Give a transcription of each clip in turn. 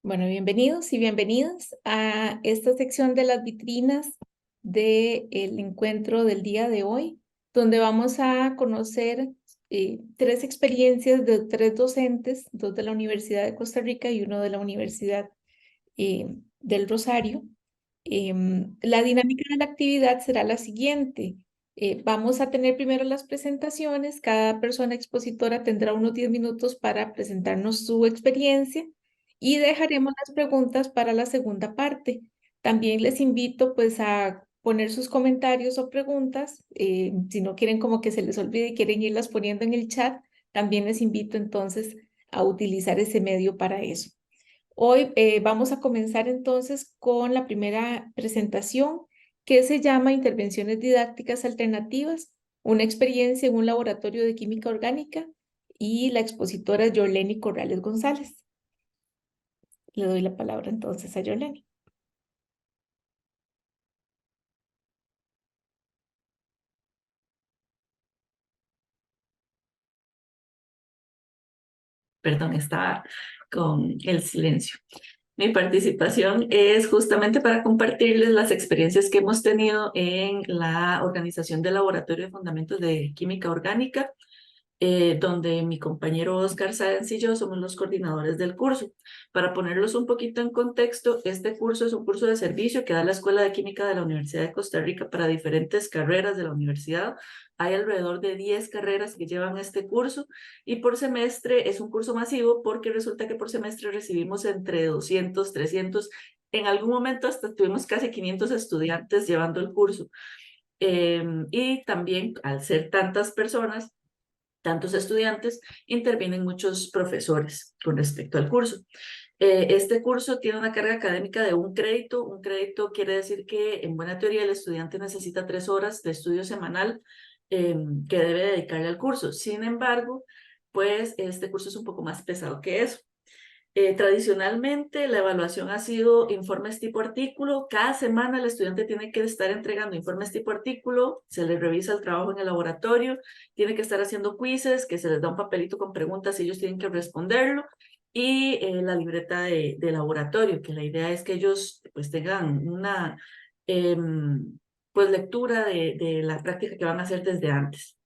Bueno, bienvenidos y bienvenidas a esta sección de las vitrinas del encuentro del día de hoy, donde vamos a conocer tres experiencias de tres docentes, dos de la Universidad de Costa Rica y uno de la Universidad del Rosario. La dinámica de la actividad será la siguiente. Vamos a tener primero las presentaciones. Cada persona expositora tendrá unos 10 minutos para presentarnos su experiencia y dejaremos las preguntas para la segunda parte. También les invito pues a poner sus comentarios o preguntas. Si no quieren como que se les olvide y quieren irlas poniendo en el chat, también les invito entonces a utilizar ese medio para eso. Hoy vamos a comenzar entonces con la primera presentación que se llama Intervenciones didácticas alternativas, una experiencia en un laboratorio de química orgánica, y la expositora es Yorleni Corrales González. Le doy la palabra entonces a Yorleni. Perdón, estaba con el silencio. Mi participación es justamente para compartirles las experiencias que hemos tenido en la organización del Laboratorio de Fundamentos de Química Orgánica, donde mi compañero Oscar Sáenz y yo somos los coordinadores del curso. Para ponerlos un poquito en contexto, este curso es un curso de servicio que da la Escuela de Química de la Universidad de Costa Rica para diferentes carreras de la universidad. Hay alrededor de 10 carreras que llevan este curso y por semestre es un curso masivo porque resulta que por semestre recibimos entre 200, 300, en algún momento hasta tuvimos casi 500 estudiantes llevando el curso. Y también al ser tantas personas, tantos estudiantes, intervienen muchos profesores con respecto al curso. Este curso tiene una carga académica de un crédito. Un crédito quiere decir que en buena teoría el estudiante necesita 3 horas de estudio semanal que debe dedicarle al curso. Sin embargo, pues este curso es un poco más pesado que eso. Tradicionalmente, la evaluación ha sido informes tipo artículo. Cada semana el estudiante tiene que estar entregando informes tipo artículo, se le revisa el trabajo en el laboratorio, tiene que estar haciendo quizzes, que se les da un papelito con preguntas y ellos tienen que responderlo, y la libreta de laboratorio, que la idea es que ellos pues tengan una pues lectura de la práctica que van a hacer desde antes.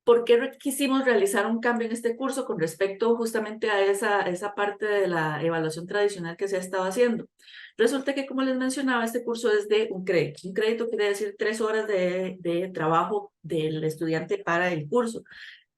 ¿Por qué quisimos realizar un cambio en este curso con respecto justamente a esa parte de la evaluación tradicional que se ha estado haciendo? Resulta que, como les mencionaba, este curso es de un crédito. Un crédito quiere decir 3 horas de trabajo del estudiante para el curso.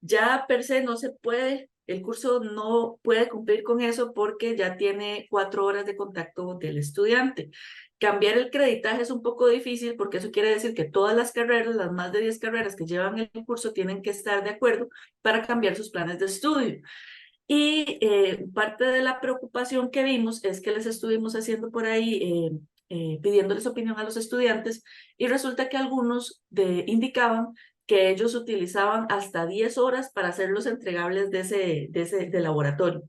Ya per se no se puede, el curso no puede cumplir con eso porque ya tiene 4 horas de contacto del estudiante. Cambiar el creditaje es un poco difícil porque eso quiere decir que todas las carreras, las más de 10 carreras que llevan el curso, tienen que estar de acuerdo para cambiar sus planes de estudio. Y parte de la preocupación que vimos es que les estuvimos haciendo por ahí, pidiéndoles opinión a los estudiantes, y resulta que algunos indicaban que ellos utilizaban hasta 10 horas para hacer los entregables de laboratorio.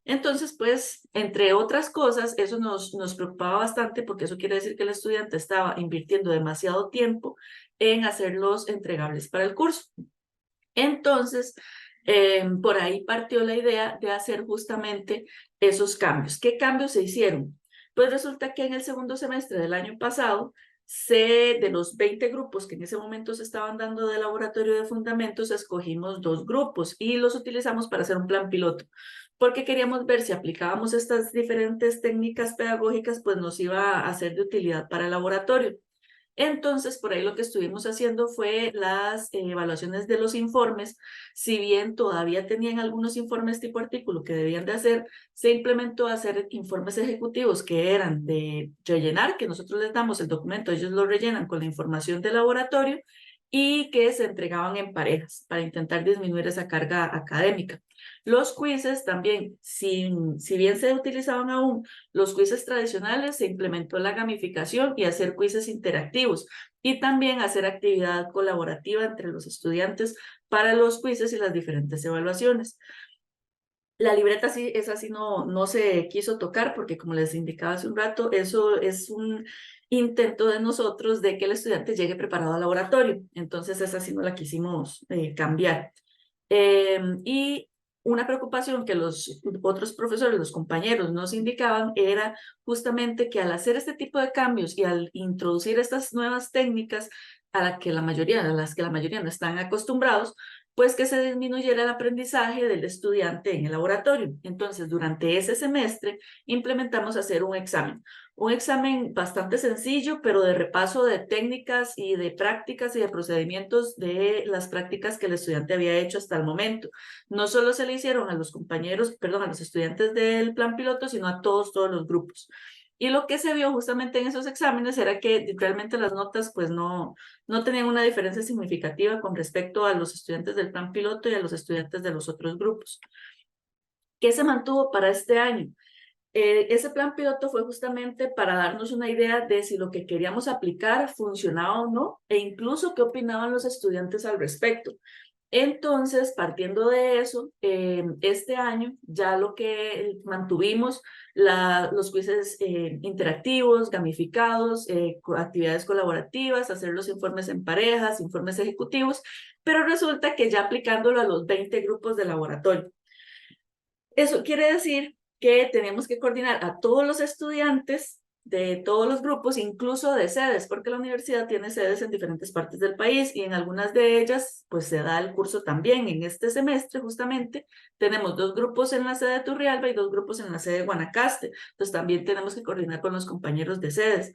Entonces, pues, entre otras cosas, eso nos preocupaba bastante porque eso quiere decir que el estudiante estaba invirtiendo demasiado tiempo en hacer los entregables para el curso. Entonces, por ahí partió la idea de hacer justamente esos cambios. ¿Qué cambios se hicieron? Pues resulta que en el segundo semestre del año pasado, de los 20 grupos que en ese momento se estaban dando de laboratorio de fundamentos, escogimos 2 grupos y los utilizamos para hacer un plan piloto, porque queríamos ver si aplicábamos estas diferentes técnicas pedagógicas, pues nos iba a ser de utilidad para el laboratorio. Entonces, por ahí lo que estuvimos haciendo fue las evaluaciones de los informes. Si bien todavía tenían algunos informes tipo artículo que debían de hacer, se implementó hacer informes ejecutivos que eran de rellenar, que nosotros les damos el documento, ellos lo rellenan con la información del laboratorio y que se entregaban en parejas para intentar disminuir esa carga académica. Los quizzes también, si bien se utilizaban aún los quizzes tradicionales, se implementó la gamificación y hacer quizzes interactivos y también hacer actividad colaborativa entre los estudiantes para los quizzes y las diferentes evaluaciones. La libreta sí, esa sí no se quiso tocar porque, como les indicaba hace un rato, eso es un intento de nosotros de que el estudiante llegue preparado al laboratorio. Entonces esa sí no la quisimos cambiar. Y Una preocupación que los otros profesores, los compañeros nos indicaban era justamente que al hacer este tipo de cambios y al introducir estas nuevas técnicas a las que la mayoría no están acostumbrados, pues que se disminuyera el aprendizaje del estudiante en el laboratorio. Entonces, durante ese semestre implementamos hacer un examen bastante sencillo, pero de repaso de técnicas y de prácticas y de procedimientos de las prácticas que el estudiante había hecho hasta el momento. No solo se le hicieron a los compañeros, perdón, a los estudiantes del plan piloto, sino a todos los grupos. Y lo que se vio justamente en esos exámenes era que realmente las notas pues no tenían una diferencia significativa con respecto a los estudiantes del plan piloto y a los estudiantes de los otros grupos. ¿Qué se mantuvo para este año? Ese plan piloto fue justamente para darnos una idea de si lo que queríamos aplicar funcionaba o no, e incluso qué opinaban los estudiantes al respecto. Entonces, partiendo de eso, este año ya lo que mantuvimos, los quizzes interactivos, gamificados, actividades colaborativas, hacer los informes en parejas, informes ejecutivos, pero resulta que ya aplicándolo a los 20 grupos de laboratorio. Eso quiere decir que tenemos que coordinar a todos los estudiantes de todos los grupos, incluso de sedes, porque la universidad tiene sedes en diferentes partes del país y en algunas de ellas pues se da el curso también. En este semestre justamente tenemos 2 grupos en la sede de Turrialba y 2 grupos en la sede de Guanacaste, entonces también tenemos que coordinar con los compañeros de sedes.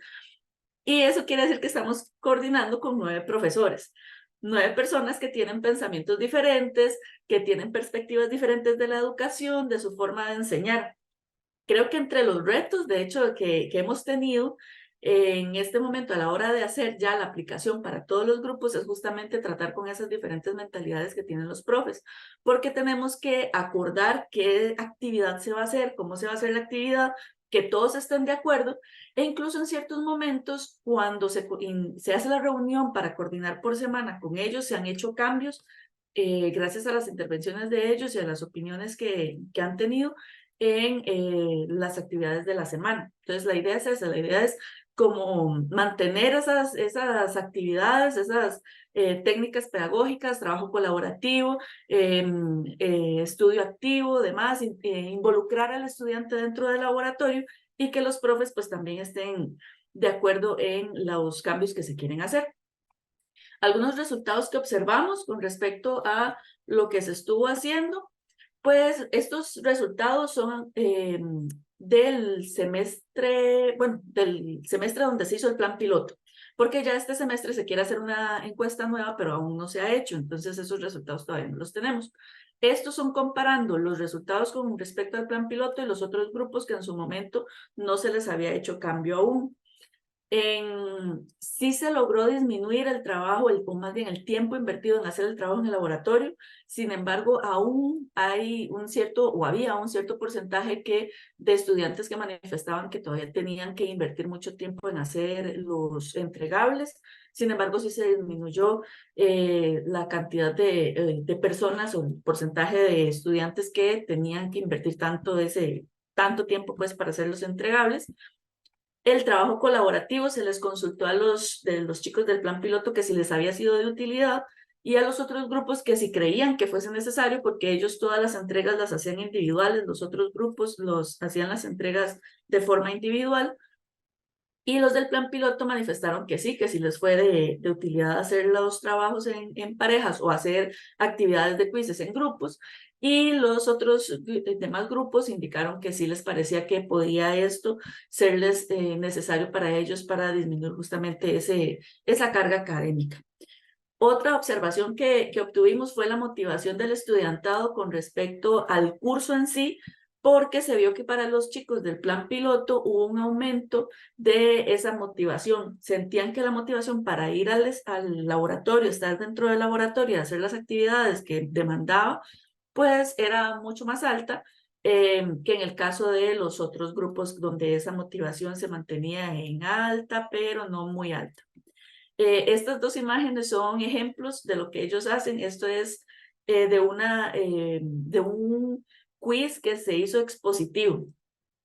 Y eso quiere decir que estamos coordinando con 9 profesores. 9 personas que tienen pensamientos diferentes, que tienen perspectivas diferentes de la educación, de su forma de enseñar. Creo que entre los retos, de hecho, que hemos tenido en este momento a la hora de hacer ya la aplicación para todos los grupos es justamente tratar con esas diferentes mentalidades que tienen los profes, porque tenemos que acordar qué actividad se va a hacer, cómo se va a hacer la actividad, que todos estén de acuerdo, e incluso en ciertos momentos, cuando se hace la reunión para coordinar por semana con ellos, se han hecho cambios gracias a las intervenciones de ellos y a las opiniones que han tenido en las actividades de la semana. Entonces, la idea es esa, la idea es como mantener esas actividades, esas técnicas pedagógicas, trabajo colaborativo, estudio activo, demás, involucrar al estudiante dentro del laboratorio y que los profes pues también estén de acuerdo en los cambios que se quieren hacer. Algunos resultados que observamos con respecto a lo que se estuvo haciendo, pues estos resultados son del semestre, bueno, del semestre donde se hizo el plan piloto, porque ya este semestre se quiere hacer una encuesta nueva, pero aún no se ha hecho, entonces esos resultados todavía no los tenemos. Estos son comparando los resultados con respecto al plan piloto y los otros grupos que en su momento no se les había hecho cambio aún. Sí se logró disminuir el trabajo, o más bien el tiempo invertido en hacer el trabajo en el laboratorio. Sin embargo, aún hay un cierto, o había un cierto porcentaje de estudiantes que manifestaban que todavía tenían que invertir mucho tiempo en hacer los entregables. Sin embargo, sí se disminuyó la cantidad de personas o el porcentaje de estudiantes que tenían que invertir tanto tiempo pues para hacer los entregables. El trabajo colaborativo se les consultó a los chicos del plan piloto que si les había sido de utilidad y a los otros grupos que si creían que fuese necesario, porque ellos todas las entregas las hacían individuales, los otros grupos los hacían las entregas de forma individual. Y los del plan piloto manifestaron que sí, que sí les fue de utilidad hacer los trabajos en parejas o hacer actividades de quizzes en grupos. Y los otros demás grupos indicaron que sí les parecía que podía esto serles necesario para ellos para disminuir justamente esa carga académica. Otra observación que obtuvimos fue la motivación del estudiantado con respecto al curso en sí, porque se vio que para los chicos del plan piloto hubo un aumento de esa motivación. Sentían que la motivación para ir al laboratorio, estar dentro del laboratorio, hacer las actividades que demandaba, pues era mucho más alta que en el caso de los otros grupos donde esa motivación se mantenía en alta, pero no muy alta. Estas 2 imágenes son ejemplos de lo que ellos hacen. Esto es de un quiz que se hizo expositivo.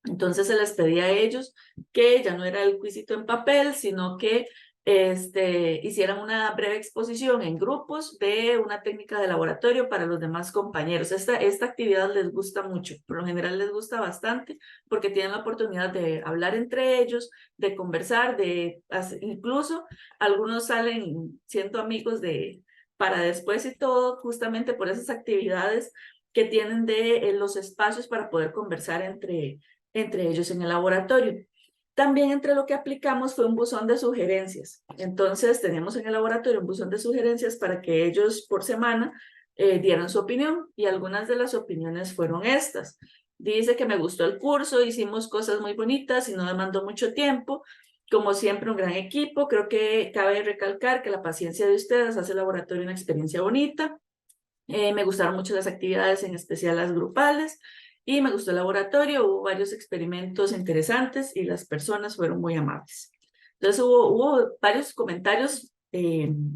Entonces se les pedía a ellos que ya no era el quizito en papel, sino que hicieran una breve exposición en grupos de una técnica de laboratorio para los demás compañeros. Esta actividad les gusta mucho, por lo general les gusta bastante porque tienen la oportunidad de hablar entre ellos, de conversar, incluso algunos salen siendo amigos para después y todo, justamente por esas actividades que tienen de los espacios para poder conversar entre ellos en el laboratorio. También entre lo que aplicamos fue un buzón de sugerencias. Entonces teníamos en el laboratorio un buzón de sugerencias para que ellos por semana dieran su opinión, y algunas de las opiniones fueron estas. Dice que me gustó el curso, hicimos cosas muy bonitas y no demandó mucho tiempo. Como siempre, un gran equipo. Creo que cabe recalcar que la paciencia de ustedes hace el laboratorio una experiencia bonita. Me gustaron mucho las actividades, en especial las grupales, y me gustó el laboratorio. Hubo varios experimentos interesantes y las personas fueron muy amables. Entonces hubo varios comentarios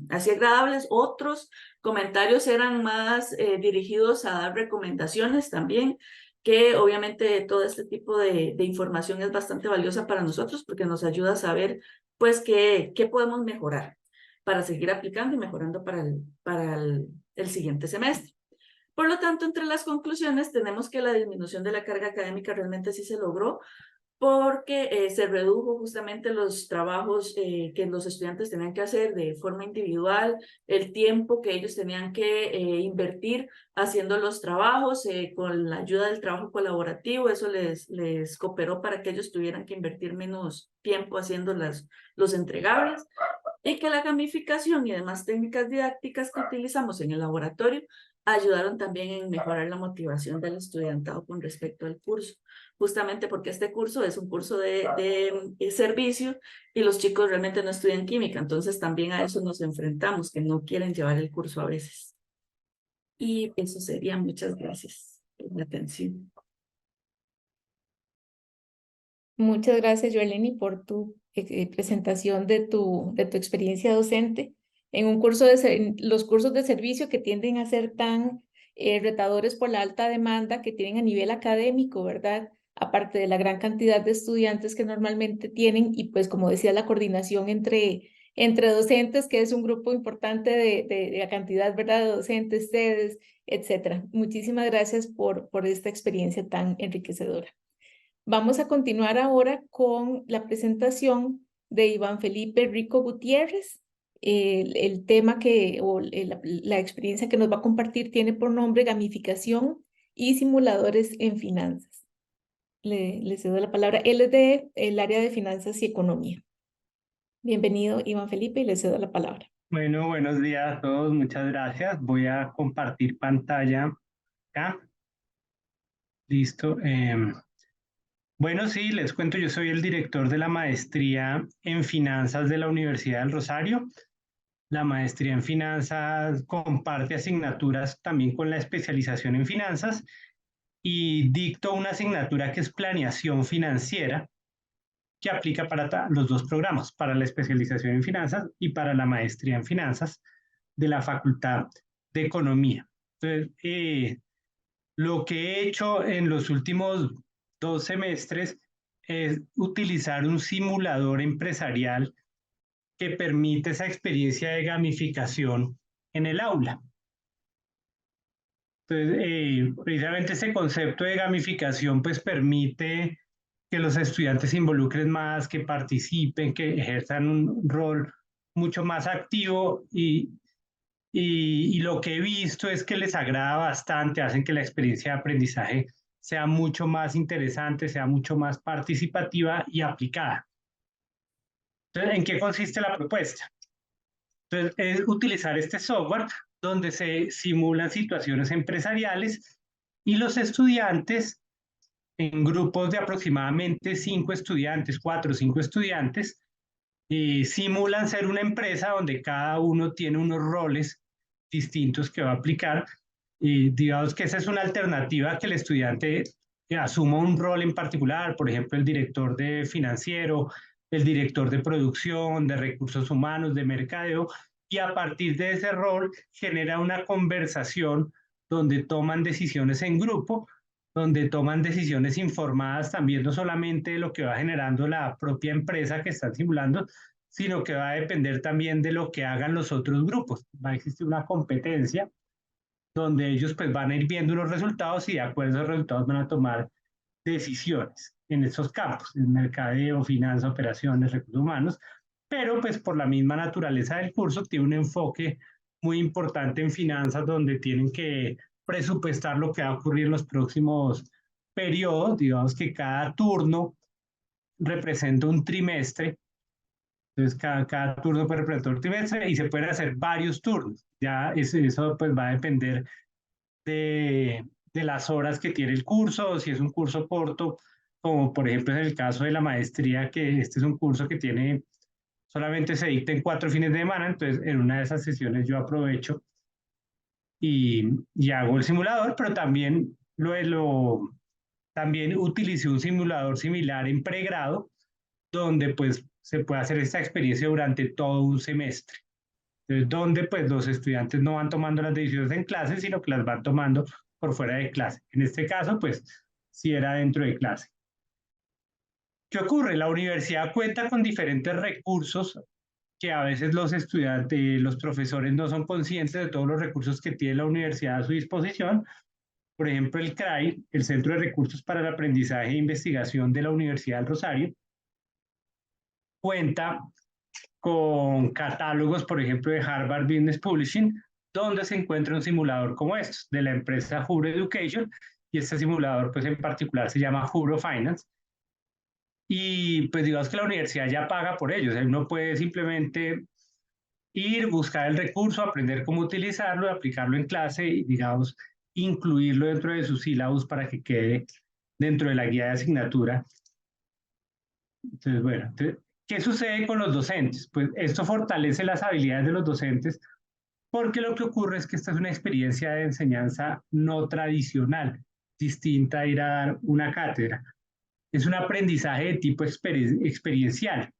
así agradables. Otros comentarios eran más dirigidos a dar recomendaciones también, que obviamente todo este tipo de información es bastante valiosa para nosotros porque nos ayuda a saber pues qué podemos mejorar para seguir aplicando y mejorando para el siguiente semestre. Por lo tanto, entre las conclusiones tenemos que la disminución de la carga académica realmente sí se logró, porque se redujo justamente los trabajos que los estudiantes tenían que hacer de forma individual, el tiempo que ellos tenían que invertir haciendo los trabajos, con la ayuda del trabajo colaborativo. Eso les cooperó para que ellos tuvieran que invertir menos tiempo haciendo los entregables, y que la gamificación y demás técnicas didácticas que utilizamos en el laboratorio ayudaron también en mejorar la motivación del estudiantado con respecto al curso, justamente porque este curso es un curso de servicio y los chicos realmente no estudian química. Entonces también a eso nos enfrentamos, que no quieren llevar el curso a veces. Y eso sería. Muchas gracias por la atención. Muchas gracias, Joeleni, por tu presentación de tu experiencia docente en un curso en los cursos de servicio, que tienden a ser tan retadores por la alta demanda que tienen a nivel académico, ¿verdad? Aparte de la gran cantidad de estudiantes que normalmente tienen, y pues como decía, la coordinación entre docentes, que es un grupo importante de la cantidad, ¿verdad?, de docentes, sedes, etcétera. Muchísimas gracias por esta experiencia tan enriquecedora. Vamos a continuar ahora con la presentación de Iván Felipe Rico Gutiérrez. El tema la experiencia que nos va a compartir tiene por nombre Gamificación y Simuladores en Finanzas. Le cedo la palabra. Él es del área de Finanzas y Economía. Bienvenido, Iván Felipe, y le cedo la palabra. Bueno, buenos días a todos, muchas gracias. Voy a compartir pantalla acá. Listo. Bueno, sí, les cuento, yo soy el director de la maestría en finanzas de la Universidad del Rosario. La maestría en finanzas comparte asignaturas también con la especialización en finanzas, y dicto una asignatura que es planeación financiera, que aplica para los dos programas, para la especialización en finanzas y para la maestría en finanzas de la Facultad de Economía. Entonces, lo que he hecho en los últimos 2 semestres es utilizar un simulador empresarial que permite esa experiencia de gamificación en el aula. Entonces, precisamente ese concepto de gamificación pues permite que los estudiantes se involucren más, que participen, que ejerzan un rol mucho más activo, y lo que he visto es que les agrada bastante, hacen que la experiencia de aprendizaje sea mucho más interesante, sea mucho más participativa y aplicada. Entonces, ¿en qué consiste la propuesta? Entonces, es utilizar este software donde se simulan situaciones empresariales, y los estudiantes, en grupos de aproximadamente 5 estudiantes, 4 o 5 estudiantes, simulan ser una empresa donde cada uno tiene unos roles distintos que va a aplicar. Y digamos que esa es una alternativa, que el estudiante asuma un rol en particular, por ejemplo, el director de financiero, el director de producción, de recursos humanos, de mercadeo, y a partir de ese rol genera una conversación donde toman decisiones en grupo, donde toman decisiones informadas también, no solamente de lo que va generando la propia empresa que están simulando, sino que va a depender también de lo que hagan los otros grupos. Va a existir una competencia donde ellos pues van a ir viendo los resultados y de acuerdo a esos resultados van a tomar decisiones en esos campos, en mercadeo, finanzas, operaciones, recursos humanos, pero pues por la misma naturaleza del curso tiene un enfoque muy importante en finanzas donde tienen que presupuestar lo que va a ocurrir en los próximos periodos, digamos que cada turno representa un trimestre, entonces cada turno puede representar un trimestre y se pueden hacer varios turnos, ya eso pues va a depender de las horas que tiene el curso, o si es un curso corto, como por ejemplo en el caso de la maestría, que este es un curso que tiene, solamente se dicta en 4 fines de semana, entonces en una de esas sesiones yo aprovecho y hago el simulador, pero también también utilicé un simulador similar en pregrado, donde pues se puede hacer esta experiencia durante todo un semestre. Entonces, donde pues los estudiantes no van tomando las decisiones en clase, sino que las van tomando por fuera de clase. En este caso, pues sí era dentro de clase. ¿Qué ocurre? La universidad cuenta con diferentes recursos que a veces los estudiantes, los profesores no son conscientes de todos los recursos que tiene la universidad a su disposición. Por ejemplo, el CRAI, el Centro de Recursos para el Aprendizaje e Investigación de la Universidad del Rosario, cuenta con catálogos, por ejemplo, de Harvard Business Publishing, donde se encuentra un simulador como estos, de la empresa Hubro Education, y este simulador, pues en particular, se llama Hubro Finance, y pues digamos que la universidad ya paga por ello, o sea, uno puede simplemente ir, buscar el recurso, aprender cómo utilizarlo, aplicarlo en clase y, digamos, incluirlo dentro de sus sílabus para que quede dentro de la guía de asignatura. Entonces, bueno, ¿qué sucede con los docentes? Pues esto fortalece las habilidades de los docentes porque lo que ocurre es que esta es una experiencia de enseñanza no tradicional, distinta a ir a dar una cátedra. Es un aprendizaje de tipo experiencial.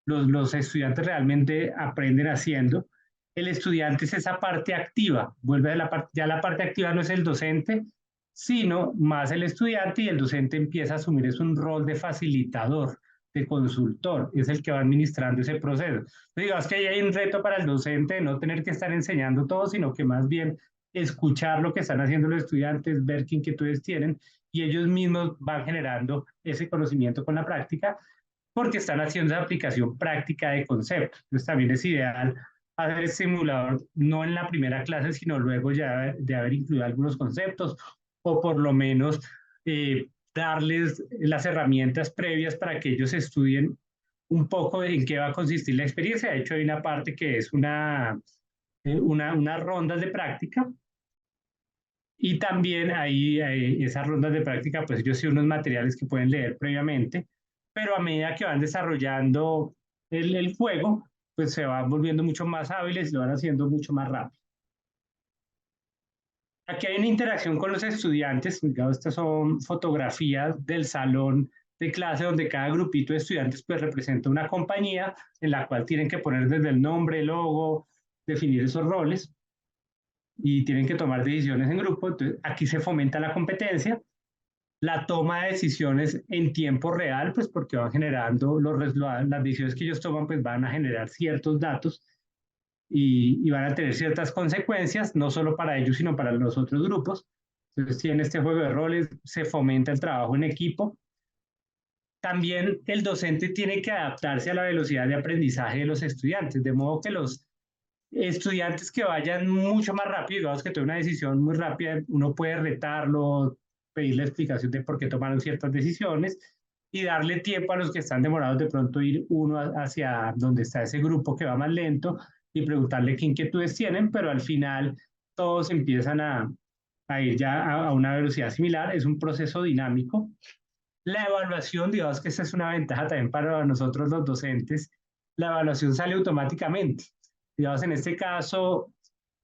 Los estudiantes realmente aprenden haciendo. El estudiante es esa parte activa, vuelve a ya la parte activa no es el docente, sino más el estudiante y el docente empieza a asumir es un rol de facilitador, de consultor, es el que va administrando ese proceso. Digamos que ahí hay un reto para el docente de no tener que estar enseñando todo, sino que más bien escuchar lo que están haciendo los estudiantes, ver qué inquietudes tienen y ellos mismos van generando ese conocimiento con la práctica porque están haciendo esa aplicación práctica de conceptos. Entonces también es ideal hacer el simulador no en la primera clase, sino luego ya de haber incluido algunos conceptos o por lo menos darles las herramientas previas para que ellos estudien un poco en qué va a consistir la experiencia. De hecho, hay una parte que es unas rondas de práctica y también hay esas rondas de práctica, pues ellos sí unos materiales que pueden leer previamente, pero a medida que van desarrollando el juego, pues se van volviendo mucho más hábiles y lo van haciendo mucho más rápido. Aquí hay una interacción con los estudiantes, digamos, estas son fotografías del salón de clase donde cada grupito de estudiantes pues representa una compañía en la cual tienen que poner desde el nombre, el logo, definir esos roles y tienen que tomar decisiones en grupo. Entonces, aquí se fomenta la competencia, la toma de decisiones en tiempo real, pues porque van generando las decisiones que ellos toman, pues van a generar ciertos datos y van a tener ciertas consecuencias, no solo para ellos, sino para los otros grupos. Entonces, si en este juego de roles se fomenta el trabajo en equipo, también el docente tiene que adaptarse a la velocidad de aprendizaje de los estudiantes, de modo que los estudiantes que vayan mucho más rápido, digamos que tome una decisión muy rápida, uno puede retarlo, pedirle explicación de por qué tomaron ciertas decisiones y darle tiempo a los que están demorados de pronto ir uno hacia donde está ese grupo que va más lento y preguntarle qué inquietudes tienen, pero al final todos empiezan a ir ya a una velocidad similar, es un proceso dinámico. La evaluación, digamos que esta es una ventaja también para nosotros los docentes, la evaluación sale automáticamente. Digamos, en este caso,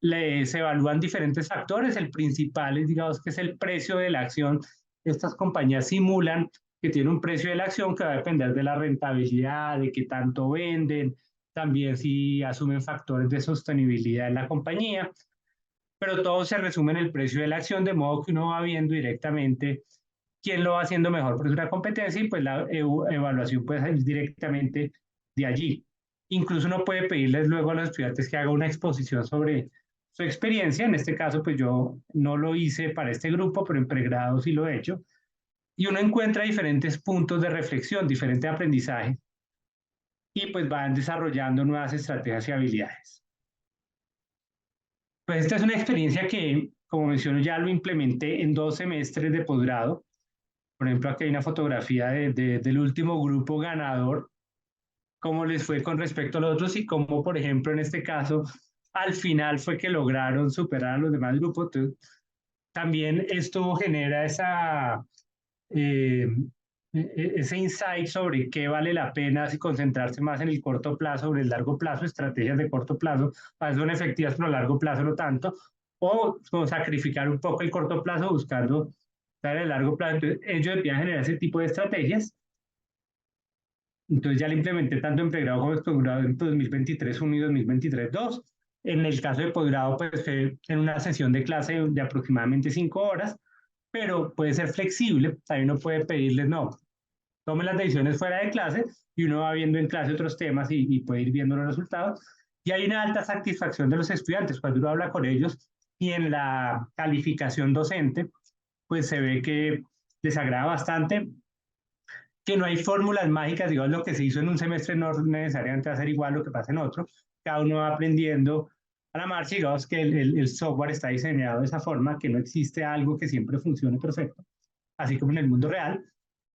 se evalúan diferentes factores. El principal es, digamos, que es el precio de la acción. Estas compañías simulan que tiene un precio de la acción que va a depender de la rentabilidad, de qué tanto venden, también si asumen factores de sostenibilidad en la compañía, pero todo se resume en el precio de la acción, de modo que uno va viendo directamente quién lo va haciendo mejor, porque es una competencia y pues la evaluación puede salir directamente de allí. Incluso uno puede pedirles luego a los estudiantes que haga una exposición sobre su experiencia. En este caso, pues yo no lo hice para este grupo, pero en pregrado sí lo he hecho. Y uno encuentra diferentes puntos de reflexión, diferente aprendizaje, y pues van desarrollando nuevas estrategias y habilidades. Pues esta es una experiencia que, como menciono, ya lo implementé en 2 semestres de posgrado. Por ejemplo, aquí hay una fotografía del último grupo ganador, cómo les fue con respecto a los otros y cómo, por ejemplo, en este caso, al final fue que lograron superar a los demás grupos. Entonces, también esto genera eh, ese insight sobre qué vale la pena si concentrarse más en el corto plazo o en el largo plazo, estrategias de corto plazo, para son efectivas, pero a largo plazo no tanto, o sacrificar un poco el corto plazo buscando estar en el largo plazo. Entonces, ellos empiezan a generar ese tipo de estrategias. Entonces ya la implementé tanto en pregrado como en posgrado en 2023-1 y 2023-2. En el caso de posgrado, pues fue en una sesión de clase de aproximadamente 5 horas, pero puede ser flexible. También uno puede pedirles, no, tome las decisiones fuera de clase y uno va viendo en clase otros temas y puede ir viendo los resultados. Y hay una alta satisfacción de los estudiantes cuando uno habla con ellos y en la calificación docente, pues se ve que les agrada bastante, que no hay fórmulas mágicas, digamos, lo que se hizo en un semestre no necesariamente va a ser igual lo que pasa en otro, cada uno va aprendiendo a la marcha, digamos que el software está diseñado de esa forma, que no existe algo que siempre funcione perfecto, así como en el mundo real,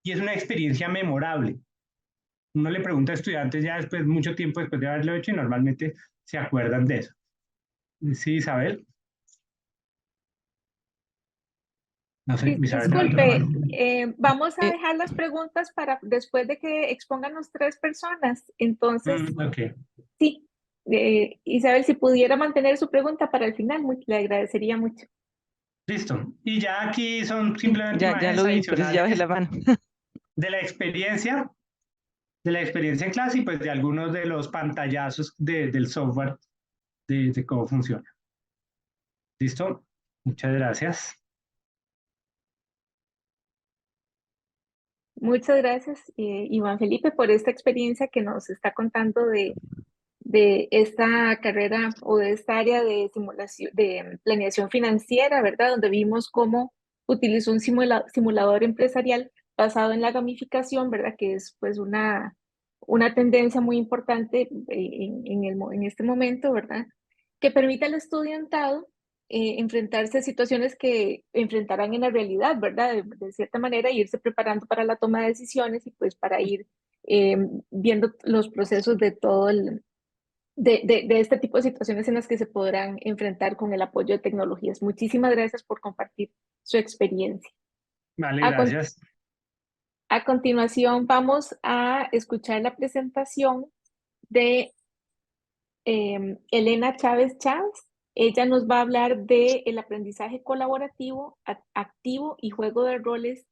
y es una experiencia memorable. Uno le pregunta a estudiantes ya después, mucho tiempo después de haberlo hecho, y normalmente se acuerdan de eso. Sí, Isabel. No sé, Isabel levantó la Disculpe, mano. vamos a Eh, dejar las preguntas para después de que expongan las 3 personas. Entonces, Ok, sí, Isabel, si pudiera mantener su pregunta para el final, le agradecería mucho. listo. Y ya aquí son sí, simplemente ya imágenes lo vi, por eso ya bajé adicionales la mano. de la experiencia en clase y pues de algunos de los pantallazos del software de cómo funciona. ¿Listo? Muchas gracias. Muchas gracias, Iván Felipe, por esta experiencia que nos está contando de esta carrera o de esta área de simulación, de planeación financiera, ¿verdad? Donde vimos cómo utilizó un simulador empresarial basado en la gamificación, ¿verdad? Que es pues una tendencia muy importante en este momento, ¿verdad? Que permite al estudiantado enfrentarse a situaciones que enfrentarán en la realidad, ¿verdad? De cierta manera, irse preparando para la toma de decisiones y pues para ir eh, viendo los procesos de todo de este tipo de situaciones en las que se podrán enfrentar con el apoyo de tecnologías. Muchísimas gracias por compartir su experiencia. Vale, A, con- gracias. a continuación vamos a escuchar la presentación de Elena Chávez Chávez. Ella nos va a hablar de el aprendizaje colaborativo, activo y juego de roles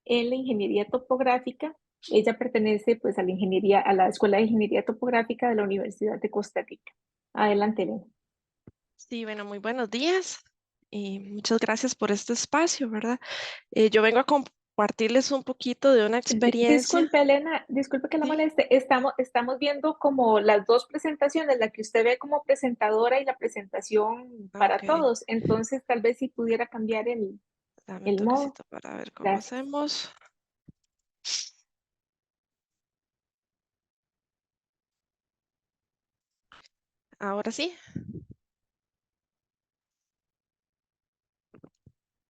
en la ingeniería topográfica. Ella pertenece pues a a la Escuela de Ingeniería Topográfica de la Universidad de Costa Rica. Adelante, Elena. Sí, bueno, muy buenos días y muchas gracias por este espacio, ¿verdad? Yo vengo a compartirles un poquito de una experiencia. Disculpe, Elena, disculpe que la Sí, moleste. Estamos viendo como las dos presentaciones, la que usted ve como presentadora y la presentación para ok, todos. Entonces, tal vez si pudiera cambiar dame un el modo. toquecito para ver cómo Gracias. hacemos. Ahora sí,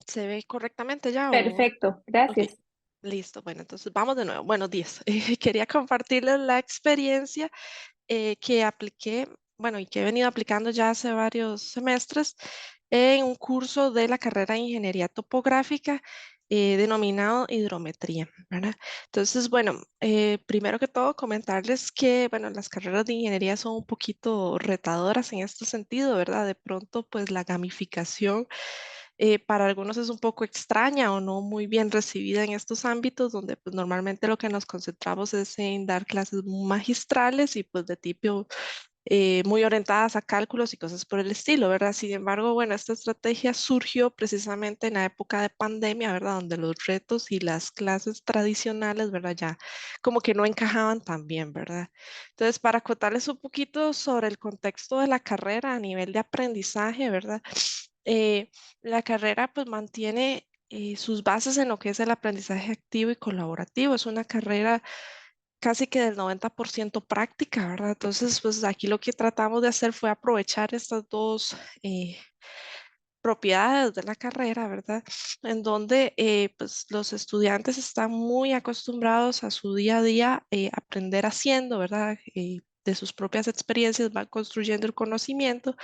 ¿se ve correctamente ya o...? Perfecto, Ok, gracias. listo. Bueno, entonces vamos de nuevo. Buenos días. Quería compartirles la experiencia que apliqué, bueno, y que he venido aplicando ya hace varios semestres en un curso de la carrera de Ingeniería Topográfica denominado Hidrometría, ¿verdad? Entonces, bueno, primero que todo comentarles que, bueno, las carreras de ingeniería son un poquito retadoras en este sentido, ¿verdad? De pronto, pues la gamificación para algunos es un poco extraña o no muy bien recibida en estos ámbitos donde pues normalmente lo que nos concentramos es en dar clases magistrales y pues muy orientadas a cálculos y cosas por el estilo, ¿verdad? Sin embargo, bueno, esta estrategia surgió precisamente en la época de pandemia, ¿verdad? Donde los retos y las clases tradicionales, ¿verdad? Ya como que no encajaban tan bien, ¿verdad? Entonces, para contarles un poquito sobre el contexto de la carrera a nivel de aprendizaje, ¿verdad? Eh, la carrera pues mantiene sus bases en lo que es el aprendizaje activo y colaborativo. Es una carrera casi que del 90% práctica, ¿verdad? Entonces, pues aquí lo que tratamos de hacer fue aprovechar estas dos propiedades de la carrera, ¿verdad? En donde pues los estudiantes están muy acostumbrados a su día a día aprender haciendo, ¿verdad? De sus propias experiencias van construyendo el conocimiento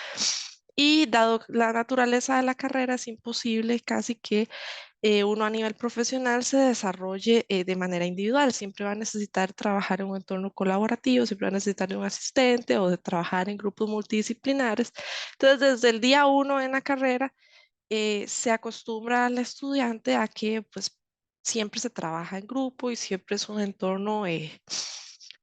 y dado la naturaleza de la carrera es imposible casi que uno a nivel profesional se desarrolle de manera individual. Siempre va a necesitar trabajar en un entorno colaborativo, siempre va a necesitar de un asistente o de trabajar en grupos multidisciplinares. Entonces, desde el día uno en la carrera, se acostumbra al estudiante a que pues siempre se trabaja en grupo y siempre es un entorno,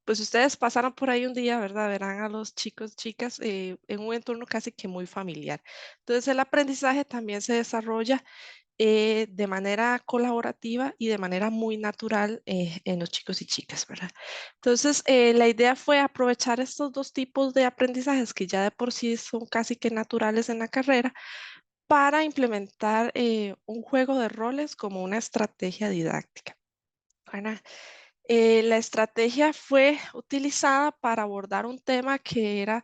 pues si ustedes pasaron por ahí un día, ¿verdad? Verán a los chicos, chicas en un entorno casi que muy familiar. Entonces el aprendizaje también se desarrolla de manera colaborativa y de manera muy natural en los chicos y chicas, ¿verdad? Entonces, la idea fue aprovechar estos dos tipos de aprendizajes que ya de por sí son casi que naturales en la carrera para implementar un juego de roles como una estrategia didáctica, ¿verdad? La estrategia fue utilizada para abordar un tema que era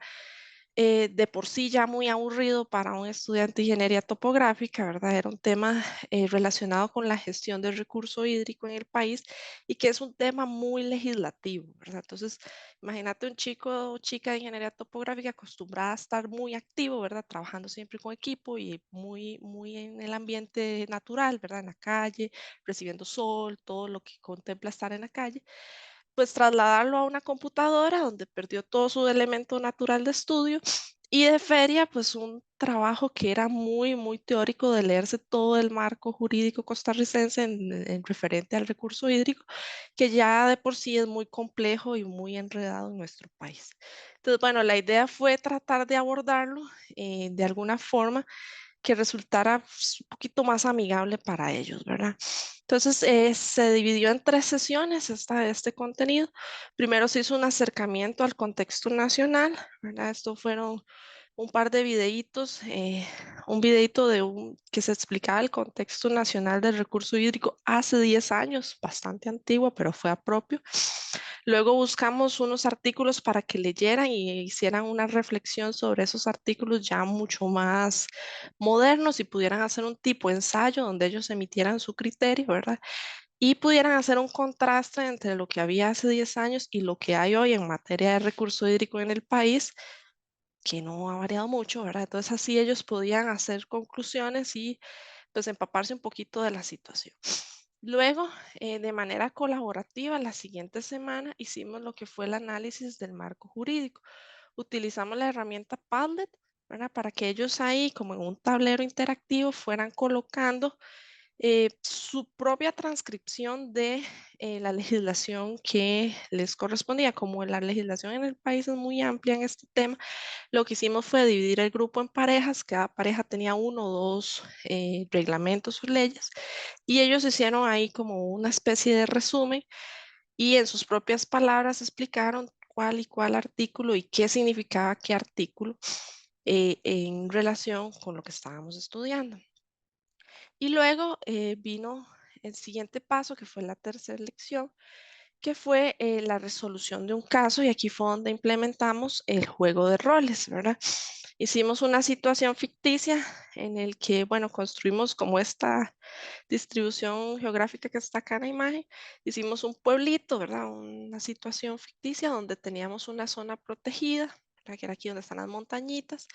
de por sí ya muy aburrido para un estudiante de ingeniería topográfica, ¿verdad? Era un tema relacionado con la gestión del recurso hídrico en el país y que es un tema muy legislativo, ¿verdad? Entonces, imagínate un chico o chica de ingeniería topográfica acostumbrada a estar muy activo, ¿verdad? Trabajando siempre con equipo y muy, muy en el ambiente natural, ¿verdad? En la calle, recibiendo sol, todo lo que contempla estar en la calle pues trasladarlo a una computadora donde perdió todo su elemento natural de estudio y de feria, pues un trabajo que era muy, muy teórico de leerse todo el marco jurídico costarricense en referente al recurso hídrico, que ya de por sí es muy complejo y muy enredado en nuestro país. Entonces, bueno, la idea fue tratar de abordarlo de alguna forma que resultara pues, un poquito más amigable para ellos, ¿verdad? Entonces, se dividió en 3 sesiones este contenido. Primero se hizo un acercamiento al contexto nacional, ¿verdad? Esto fueron un par de videitos, un videito que se explicaba el contexto nacional del recurso hídrico hace 10 años, bastante antiguo, pero fue a propio. Luego buscamos unos artículos para que leyeran y hicieran una reflexión sobre esos artículos ya mucho más modernos y pudieran hacer un tipo de ensayo donde ellos emitieran su criterio, ¿verdad? Y pudieran hacer un contraste entre lo que había hace 10 años y lo que hay hoy en materia de recurso hídrico en el país, que no ha variado mucho, ¿verdad? Entonces así ellos podían hacer conclusiones y pues empaparse un poquito de la situación. Luego, de manera colaborativa, la siguiente semana hicimos lo que fue el análisis del marco jurídico. Utilizamos la herramienta Padlet, ¿verdad? Para que ellos ahí, como en un tablero interactivo, fueran colocando su propia transcripción de la legislación que les correspondía. Como la legislación en el país es muy amplia en este tema, lo que hicimos fue dividir el grupo en parejas. Cada pareja tenía uno o dos reglamentos o leyes y ellos hicieron ahí como una especie de resumen y en sus propias palabras explicaron cuál y cuál artículo y qué significaba qué artículo en relación con lo que estábamos estudiando. Y luego vino el siguiente paso, que fue la tercera lección, que fue la resolución de un caso, y aquí fue donde implementamos el juego de roles, ¿verdad? Hicimos una situación ficticia en el que, bueno, construimos como esta distribución geográfica que está acá en la imagen. Hicimos un pueblito, ¿verdad? Una situación ficticia donde teníamos una zona protegida, ¿verdad? Que era aquí donde están las montañitas.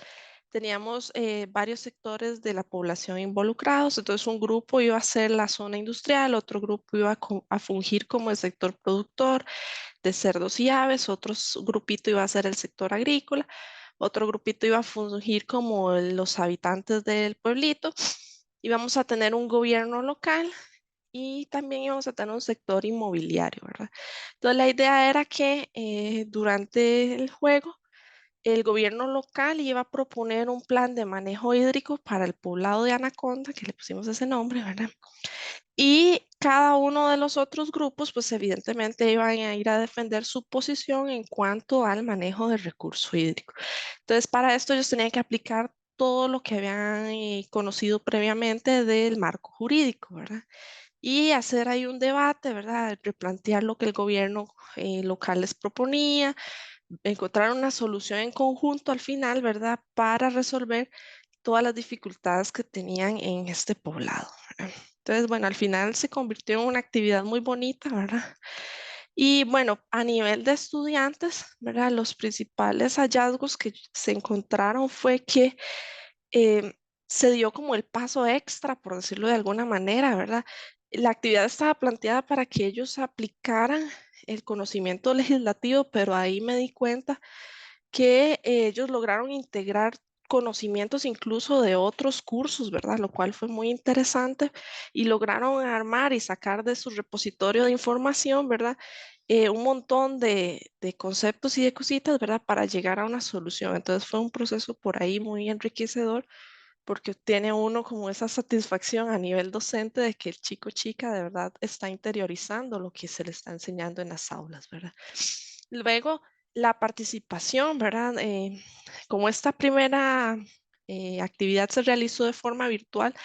Teníamos varios sectores de la población involucrados, entonces un grupo iba a ser la zona industrial, otro grupo iba a fungir como el sector productor de cerdos y aves, otro grupito iba a ser el sector agrícola, otro grupito iba a fungir como los habitantes del pueblito. Íbamos a tener un gobierno local y también íbamos a tener un sector inmobiliario, ¿verdad? Entonces la idea era que durante el juego el gobierno local iba a proponer un plan de manejo hídrico para el poblado de Anaconda, que le pusimos ese nombre, ¿verdad? Y cada uno de los otros grupos, pues evidentemente iban a ir a defender su posición en cuanto al manejo del recurso hídrico. Entonces, para esto ellos tenían que aplicar todo lo que habían conocido previamente del marco jurídico, ¿verdad? Y hacer ahí un debate, ¿verdad? Replantear lo que el gobierno local les proponía, encontrar una solución en conjunto al final, ¿verdad? Para resolver todas las dificultades que tenían en este poblado, ¿verdad? Entonces, bueno, al final se convirtió en una actividad muy bonita, ¿verdad? Y bueno, a nivel de estudiantes, ¿verdad? Los principales hallazgos que se encontraron fue que eh, se dio como el paso extra, por decirlo de alguna manera, ¿verdad? La actividad estaba planteada para que ellos aplicaran el conocimiento legislativo, pero ahí me di cuenta que ellos lograron integrar conocimientos incluso de otros cursos, ¿verdad? Lo cual fue muy interesante y lograron armar y sacar de su repositorio de información, ¿verdad? Un montón de conceptos y de cositas, ¿verdad? Para llegar a una solución. Entonces fue un proceso por ahí muy enriquecedor porque tiene uno como esa satisfacción a nivel docente de que el chico o chica de verdad está interiorizando lo que se le está enseñando en las aulas, ¿verdad? Luego, la participación, ¿verdad? Como esta primera actividad se realizó de forma virtual,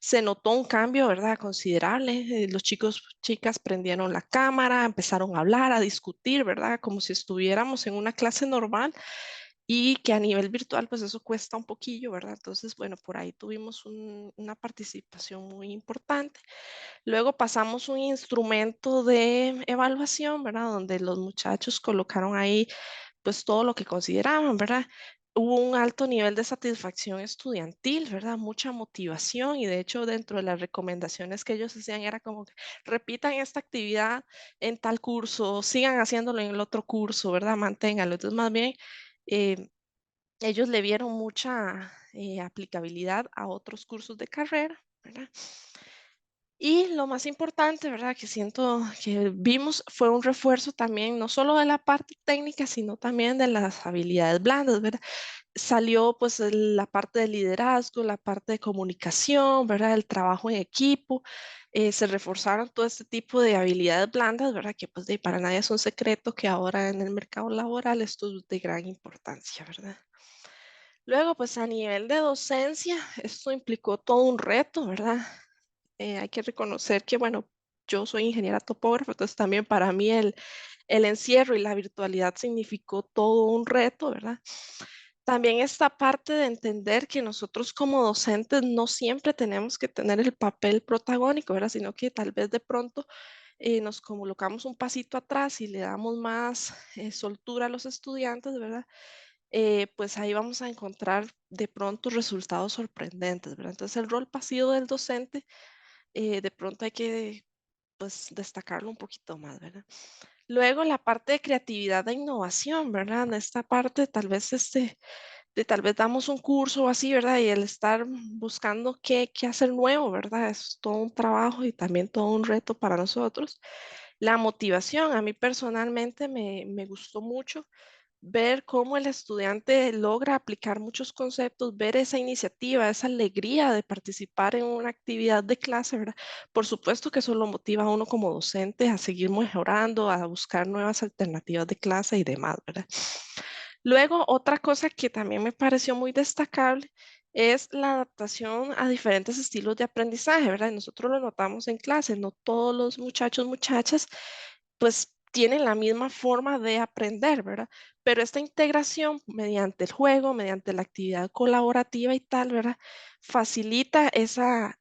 se notó un cambio, ¿verdad? Considerable. Los chicos, chicas prendieron la cámara, empezaron a hablar, a discutir, ¿verdad? Como si estuviéramos en una clase normal y que a nivel virtual, pues eso cuesta un poquillo, ¿verdad? Entonces, bueno, por ahí tuvimos una participación muy importante. Luego pasamos un instrumento de evaluación, ¿verdad? Donde los muchachos colocaron ahí, pues todo lo que consideraban, ¿verdad? Hubo un alto nivel de satisfacción estudiantil, ¿verdad? Mucha motivación y de hecho dentro de las recomendaciones que ellos hacían era como que repitan esta actividad en tal curso, sigan haciéndolo en el otro curso, ¿verdad? Manténganlo. Entonces, más bien, eh, ellos le vieron mucha aplicabilidad a otros cursos de carrera, ¿verdad? Y lo más importante, ¿verdad? Que siento que vimos fue un refuerzo también, no solo de la parte técnica, sino también de las habilidades blandas, ¿verdad? Salió pues la parte de liderazgo, la parte de comunicación, ¿verdad? El trabajo en equipo, se reforzaron todo este tipo de habilidades blandas, ¿verdad? Que pues para nadie es un secreto que ahora en el mercado laboral esto es de gran importancia, ¿verdad? Luego, pues a nivel de docencia, esto implicó todo un reto, ¿verdad? Hay que reconocer que, bueno, yo soy ingeniera topógrafa, entonces también para mí el encierro y la virtualidad significó todo un reto, ¿verdad? También esta parte de entender que nosotros como docentes no siempre tenemos que tener el papel protagónico, ¿verdad? Sino que tal vez de pronto nos colocamos un pasito atrás y le damos más soltura a los estudiantes, ¿verdad? Pues ahí vamos a encontrar de pronto resultados sorprendentes, ¿verdad? Entonces el rol pasivo del docente, de pronto hay que pues destacarlo un poquito más, ¿verdad? Luego la parte de creatividad e innovación, ¿verdad? En esta parte tal vez de tal vez damos un curso o así, ¿verdad? Y el estar buscando qué hacer nuevo, ¿verdad? Es todo un trabajo y también todo un reto para nosotros. La motivación, a mí personalmente me gustó mucho ver cómo el estudiante logra aplicar muchos conceptos, ver esa iniciativa, esa alegría de participar en una actividad de clase, ¿verdad? Por supuesto que eso lo motiva a uno como docente a seguir mejorando, a buscar nuevas alternativas de clase y demás, ¿verdad? Luego, otra cosa que también me pareció muy destacable es la adaptación a diferentes estilos de aprendizaje, ¿verdad? Y nosotros lo notamos en clase, no todos los muchachos, muchachas, pues tienen la misma forma de aprender, ¿verdad? Pero esta integración mediante el juego, mediante la actividad colaborativa y tal, ¿verdad? Facilita esa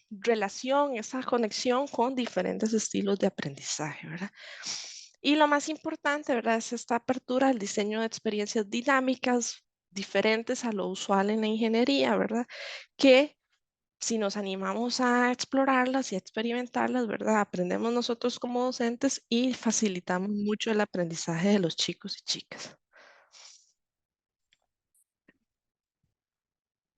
relación, esa conexión con diferentes estilos de aprendizaje, ¿verdad? Y lo más importante, ¿verdad? Es esta apertura al diseño de experiencias dinámicas diferentes a lo usual en la ingeniería, ¿verdad? Que si nos animamos a explorarlas y a experimentarlas, ¿verdad? Aprendemos nosotros como docentes y facilitamos mucho el aprendizaje de los chicos y chicas.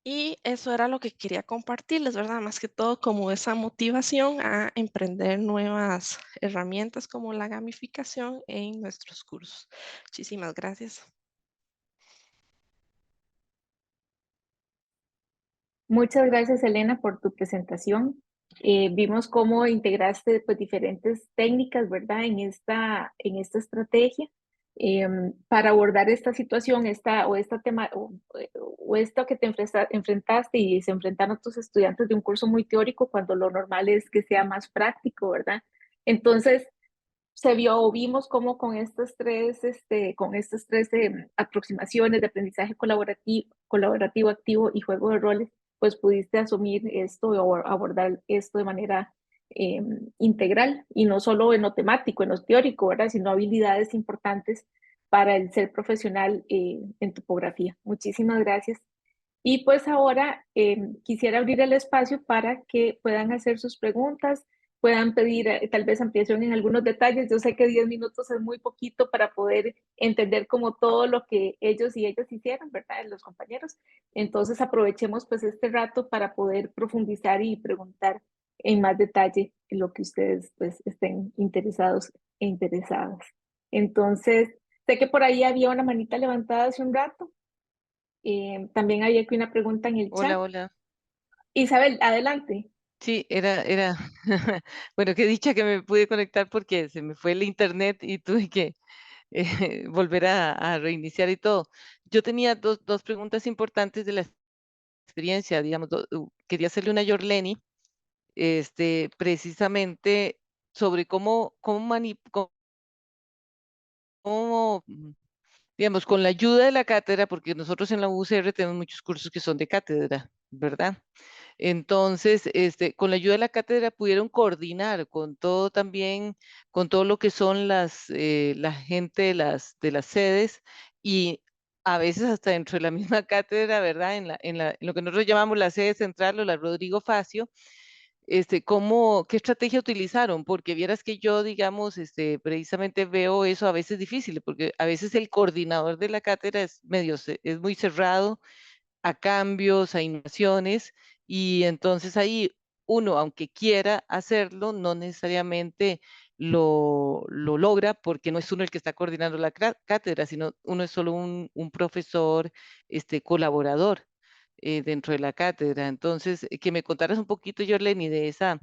Y eso era lo que quería compartirles, ¿verdad? Más que todo como esa motivación a emprender nuevas herramientas como la gamificación en nuestros cursos. Muchísimas gracias. Muchas gracias, Elena, por tu presentación. Vimos cómo integraste pues, diferentes técnicas, ¿verdad? En esta estrategia para abordar esta situación, o esto que te enfrentaste y se enfrentaron tus estudiantes de un curso muy teórico cuando lo normal es que sea más práctico, ¿verdad? Entonces, vimos cómo con estas tres aproximaciones de aprendizaje colaborativo, activo y juego de roles, pues pudiste asumir esto o abordar esto de manera integral y no solo en lo temático, en lo teórico, ¿verdad? Sino habilidades importantes para el ser profesional en topografía. Muchísimas gracias. Y pues ahora quisiera abrir el espacio para que puedan hacer sus preguntas, puedan pedir tal vez ampliación en algunos detalles. Yo sé que 10 minutos es muy poquito para poder entender como todo lo que ellos y ellas hicieron, ¿verdad? Los compañeros. Entonces aprovechemos pues este rato para poder profundizar y preguntar en más detalle lo que ustedes pues estén interesados e interesadas. Entonces, sé que por ahí había una manita levantada hace un rato. También había aquí una pregunta en el chat. Hola, hola. Isabel, adelante. Sí, era, bueno, qué dicha que me pude conectar porque se me fue el internet y tuve que volver a reiniciar y todo. Yo tenía dos preguntas importantes de la experiencia, digamos, quería hacerle una a Yorleni, precisamente sobre digamos, con la ayuda de la cátedra, porque nosotros en la UCR tenemos muchos cursos que son de cátedra, ¿verdad? Entonces, con la ayuda de la cátedra pudieron coordinar con todo también, con todo lo que son la gente de las sedes y a veces hasta dentro de la misma cátedra, ¿verdad? En lo que nosotros llamamos la sede central o la Rodrigo Facio, qué estrategia utilizaron, porque vieras que yo, digamos, precisamente veo eso a veces difícil, porque a veces el coordinador de la cátedra es muy cerrado a cambios, a innovaciones, y entonces ahí uno, aunque quiera hacerlo, no necesariamente lo logra porque no es uno el que está coordinando la cátedra, sino uno es solo un profesor, colaborador dentro de la cátedra. Entonces, que me contaras un poquito, Yorleni, de esa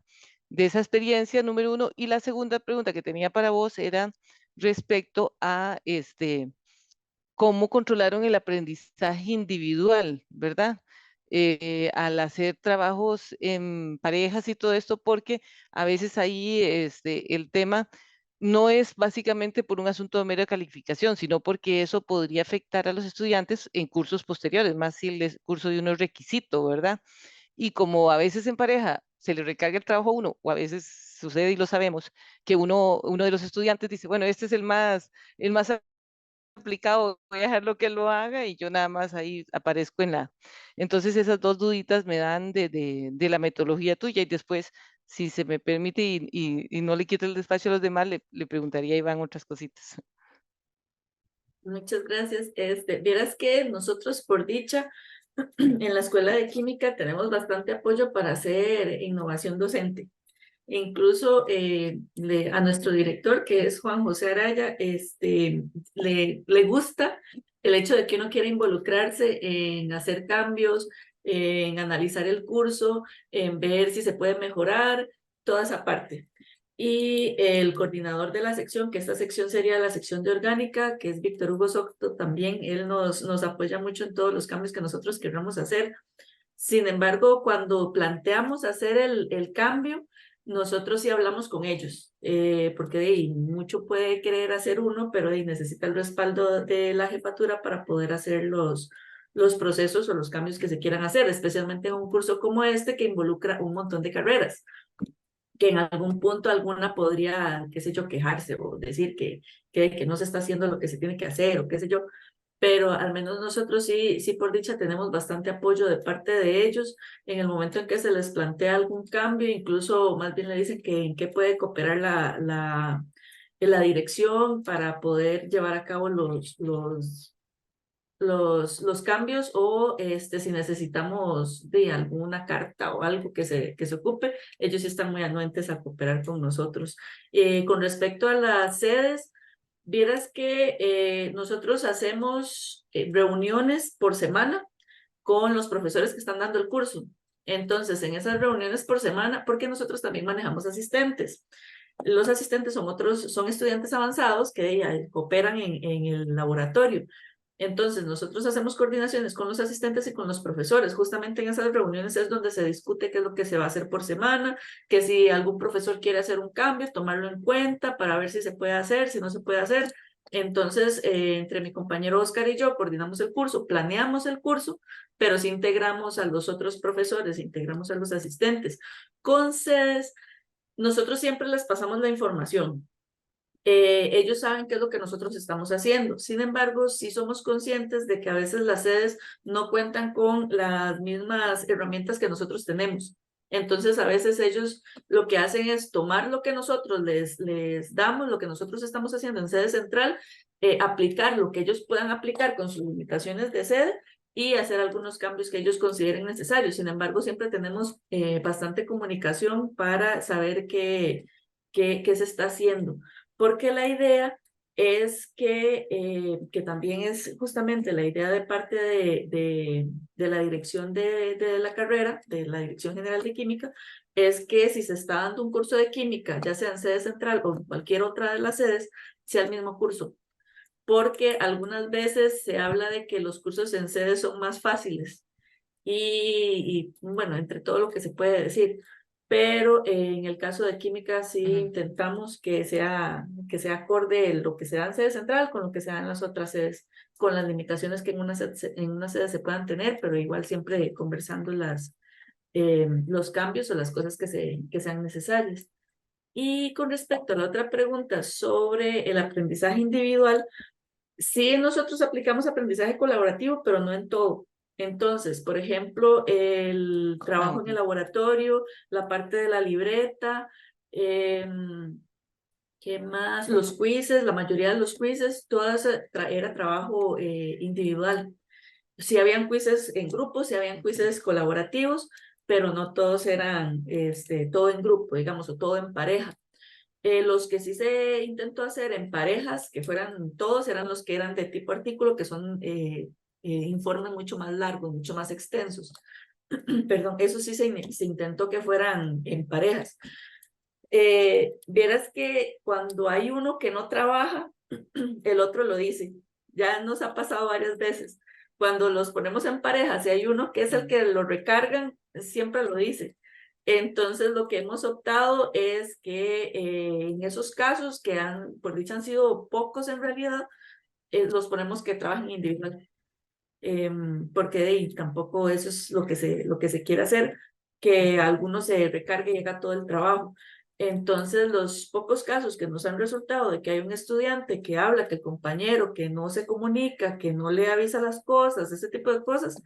experiencia, número uno. Y la segunda pregunta que tenía para vos era respecto a cómo controlaron el aprendizaje individual, ¿verdad? Al hacer trabajos en parejas y todo esto, porque a veces ahí el tema no es básicamente por un asunto de mera calificación, sino porque eso podría afectar a los estudiantes en cursos posteriores, más si el curso de uno es requisito, ¿verdad? Y como a veces en pareja se le recarga el trabajo a uno, o a veces sucede y lo sabemos, que uno de los estudiantes dice, bueno, este es el más aplicado, voy a dejarlo que lo haga y yo nada más ahí aparezco Entonces esas dos duditas me dan de la metodología tuya y después, si se me permite y no le quito el despacio a los demás, le preguntaría a Iván otras cositas. Muchas gracias. Vieras que nosotros, por dicha, en la Escuela de Química tenemos bastante apoyo para hacer innovación docente. Incluso a nuestro director, que es Juan José Araya, le gusta el hecho de que uno quiera involucrarse en hacer cambios, en analizar el curso, en ver si se puede mejorar, toda esa parte. Y el coordinador de la sección, que esta sección sería la sección de orgánica, que es Víctor Hugo Soto, también él nos apoya mucho en todos los cambios que nosotros queramos hacer. Sin embargo, cuando planteamos hacer el cambio, nosotros sí hablamos con ellos, porque mucho puede querer hacer uno, pero necesita el respaldo de la jefatura para poder hacer los procesos o los cambios que se quieran hacer, especialmente en un curso como este que involucra un montón de carreras, que en algún punto alguna podría, qué sé yo, quejarse o decir que no se está haciendo lo que se tiene que hacer o qué sé yo, pero al menos nosotros sí por dicha tenemos bastante apoyo de parte de ellos en el momento en que se les plantea algún cambio, incluso más bien le dicen que en qué puede cooperar la dirección para poder llevar a cabo los cambios o si necesitamos de alguna carta o algo que se ocupe, ellos sí están muy anuentes a cooperar con nosotros. Con respecto a las sedes, vieras que nosotros hacemos reuniones por semana con los profesores que están dando el curso. Entonces, en esas reuniones por semana, porque nosotros también manejamos asistentes. Los asistentes son estudiantes avanzados que cooperan en el laboratorio. Entonces, nosotros hacemos coordinaciones con los asistentes y con los profesores. Justamente en esas reuniones es donde se discute qué es lo que se va a hacer por semana, que si algún profesor quiere hacer un cambio, tomarlo en cuenta para ver si se puede hacer, si no se puede hacer. Entonces, entre mi compañero Oscar y yo coordinamos el curso, planeamos el curso, pero sí integramos a los otros profesores, integramos a los asistentes. Con sedes, nosotros siempre les pasamos la información. Ellos saben qué es lo que nosotros estamos haciendo. Sin embargo, sí somos conscientes de que a veces las sedes no cuentan con las mismas herramientas que nosotros tenemos. Entonces, a veces ellos lo que hacen es tomar lo que nosotros les damos, lo que nosotros estamos haciendo en sede central, aplicar lo que ellos puedan aplicar con sus limitaciones de sede y hacer algunos cambios que ellos consideren necesarios. Sin embargo, siempre tenemos bastante comunicación para saber qué se está haciendo, porque la idea es que también es justamente la idea de parte de la dirección de la carrera, de la Dirección General de Química, es que si se está dando un curso de química, ya sea en sede central o en cualquier otra de las sedes, sea el mismo curso, porque algunas veces se habla de que los cursos en sede son más fáciles y bueno, entre todo lo que se puede decir, pero en el caso de química sí intentamos que sea acorde lo que se da en sede central con lo que se da en las otras sedes, con las limitaciones que en una sede se puedan tener, pero igual siempre conversando los cambios o las cosas que sean necesarias. Y con respecto a la otra pregunta sobre el aprendizaje individual, sí, nosotros aplicamos aprendizaje colaborativo, pero no en todo. Entonces, por ejemplo, el trabajo en el laboratorio, la parte de la libreta, ¿qué más? Los quizzes, la mayoría de los quizzes, todas era trabajo individual. Sí habían quizzes en grupos, sí habían quizzes colaborativos, pero no todos eran todo en grupo, digamos, o todo en pareja. Los que sí se intentó hacer en parejas, que fueran todos, eran los que eran de tipo artículo, que son informes mucho más largos, mucho más extensos. Perdón, eso sí se intentó que fueran en parejas. Vieras que cuando hay uno que no trabaja, el otro lo dice. Ya nos ha pasado varias veces. Cuando los ponemos en parejas y hay uno que es el que lo recargan, siempre lo dice. Entonces, lo que hemos optado es que en esos casos que por dicha han sido pocos en realidad, los ponemos que trabajen individual. Porque tampoco eso es lo que se quiere hacer, que alguno se recargue y haga todo el trabajo. Entonces, los pocos casos que nos han resultado de que hay un estudiante que habla, que el compañero que no se comunica, que no le avisa las cosas, ese tipo de cosas,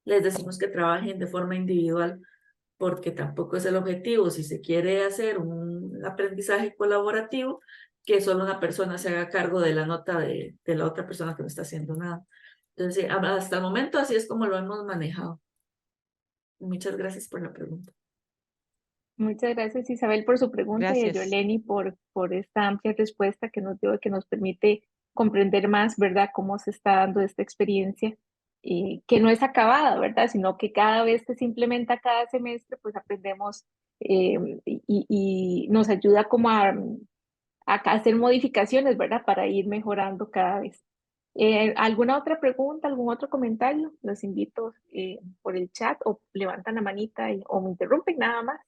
les decimos que trabajen de forma individual, porque tampoco es el objetivo. Si se quiere hacer un aprendizaje colaborativo, que solo una persona se haga cargo de la nota de la otra persona que no está haciendo nada. Entonces, hasta el momento así es como lo hemos manejado. Muchas gracias por la pregunta. Muchas gracias, Isabel, por su pregunta y a Gracias. Yoleni por esta amplia respuesta que nos dio y que nos permite comprender más, ¿verdad?, cómo se está dando esta experiencia, que no es acabada, ¿verdad?, sino que cada vez que se implementa cada semestre, pues aprendemos y nos ayuda como a hacer modificaciones, ¿verdad?, para ir mejorando cada vez. ¿Alguna otra pregunta, algún otro comentario? Los invito por el chat o levantan la manita o me interrumpen nada más.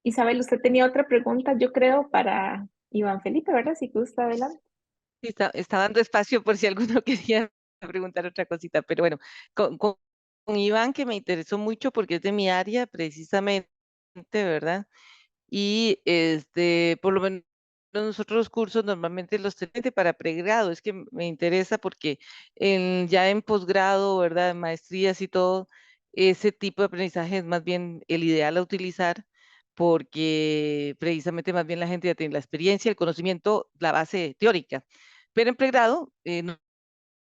Isabel, usted tenía otra pregunta, yo creo, para Iván Felipe, ¿verdad? Si gusta, adelante. Sí, está dando espacio por si alguno quería preguntar otra cosita, pero bueno, con Iván, que me interesó mucho porque es de mi área precisamente, ¿verdad? Y por lo menos nosotros los cursos normalmente los tenemos para pregrado, es que me interesa porque ya en posgrado, ¿verdad? En maestrías y todo, ese tipo de aprendizaje es más bien el ideal a utilizar porque precisamente más bien la gente ya tiene la experiencia, el conocimiento, la base teórica. Pero en pregrado,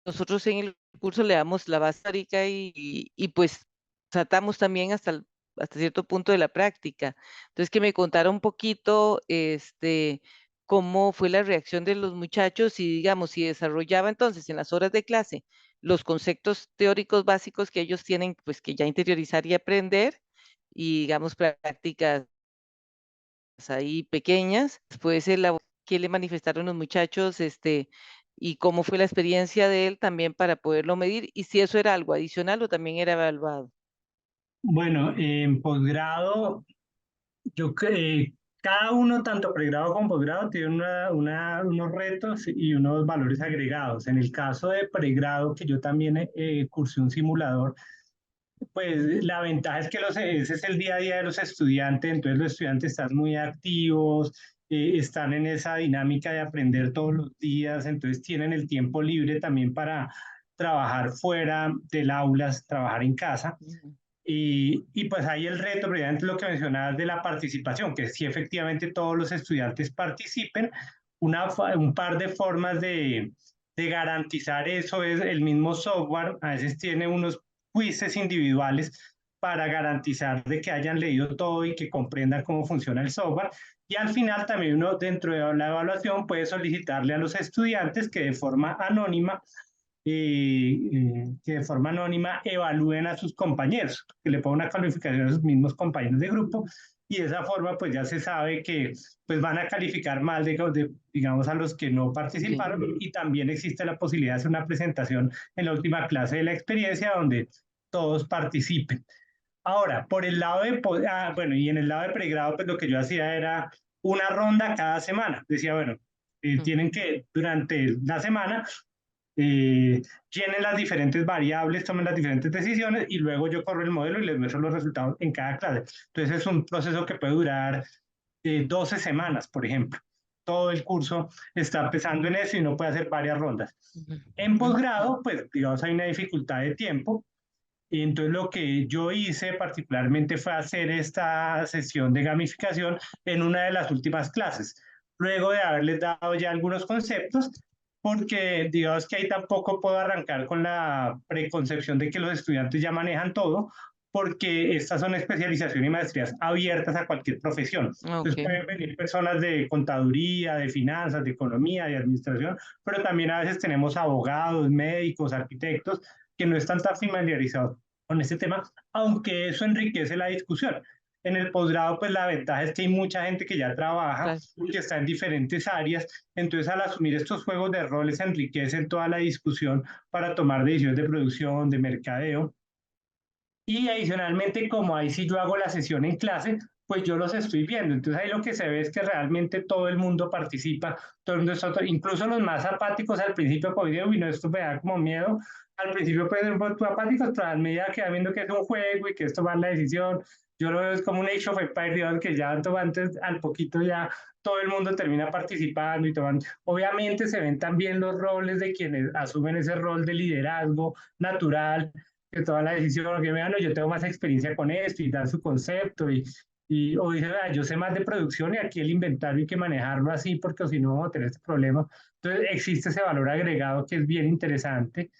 nosotros en el curso le damos la base teórica y pues tratamos también hasta cierto punto de la práctica. Entonces, que me contara un poquito, cómo fue la reacción de los muchachos y, digamos, si desarrollaba entonces en las horas de clase los conceptos teóricos básicos que ellos tienen, pues que ya interiorizar y aprender, y, digamos, prácticas ahí pequeñas. Después, qué le manifestaron los muchachos, y cómo fue la experiencia de él también para poderlo medir, y si eso era algo adicional o también era evaluado. Bueno, en posgrado, cada uno, tanto pregrado como posgrado, tiene unos retos y unos valores agregados. En el caso de pregrado, que yo también cursé un simulador, pues la ventaja es que ese es el día a día de los estudiantes, entonces los estudiantes están muy activos, están en esa dinámica de aprender todos los días, entonces tienen el tiempo libre también para trabajar fuera del aula, trabajar en casa. Y pues ahí el reto, precisamente lo que mencionabas de la participación, que si efectivamente todos los estudiantes participen, un par de formas de garantizar eso es el mismo software, a veces tiene unos quizzes individuales para garantizar de que hayan leído todo y que comprendan cómo funciona el software. Y al final también uno dentro de la evaluación puede solicitarle a los estudiantes que de forma anónima evalúen a sus compañeros, que le pongan una calificación a sus mismos compañeros de grupo, y de esa forma pues ya se sabe que pues van a calificar mal digamos a los que no participaron, y también existe la posibilidad de hacer una presentación en la última clase de la experiencia donde todos participen. Ahora, por el lado bueno, y en el lado de pregrado, pues lo que yo hacía era una ronda cada semana. Decía, bueno, tienen que durante la semana llenen las diferentes variables, tomen las diferentes decisiones y luego yo corro el modelo y les muestro los resultados en cada clase. Entonces es un proceso que puede durar 12 semanas, por ejemplo. Todo el curso está empezando en eso y no puede hacer varias rondas. En posgrado, pues digamos hay una dificultad de tiempo, y entonces lo que yo hice particularmente fue hacer esta sesión de gamificación en una de las últimas clases, luego de haberles dado ya algunos conceptos, porque digamos que ahí tampoco puedo arrancar con la preconcepción de que los estudiantes ya manejan todo, porque estas son especializaciones y maestrías abiertas a cualquier profesión. Entonces pueden venir personas de contaduría, de finanzas, de economía, de administración, pero también a veces tenemos abogados, médicos, arquitectos, que no están tan familiarizados con este tema, aunque eso enriquece la discusión. En el posgrado, pues la ventaja es que hay mucha gente que ya trabaja, que está en diferentes áreas, entonces al asumir estos juegos de roles enriquecen toda la discusión para tomar decisiones de producción, de mercadeo. Y adicionalmente, como ahí sí yo hago la sesión en clase, pues yo los estoy viendo. Entonces ahí lo que se ve es que realmente todo el mundo participa, todo el mundo está, incluso los más apáticos al principio, pues y no, esto me da como miedo. Al principio pueden ser un poco apáticos, pero a medida que va viendo que es un juego y que es tomar la decisión, yo lo veo es como un Age of Empires, que ya antes, al poquito ya todo el mundo termina participando y tomando. Obviamente se ven también los roles de quienes asumen ese rol de liderazgo natural, que toda la decisión, que vean, no, yo tengo más experiencia con esto y dar su concepto o dice, yo sé más de producción y aquí el inventario hay que manejarlo así porque si no vamos a tener este problema. Entonces existe ese valor agregado que es bien interesante,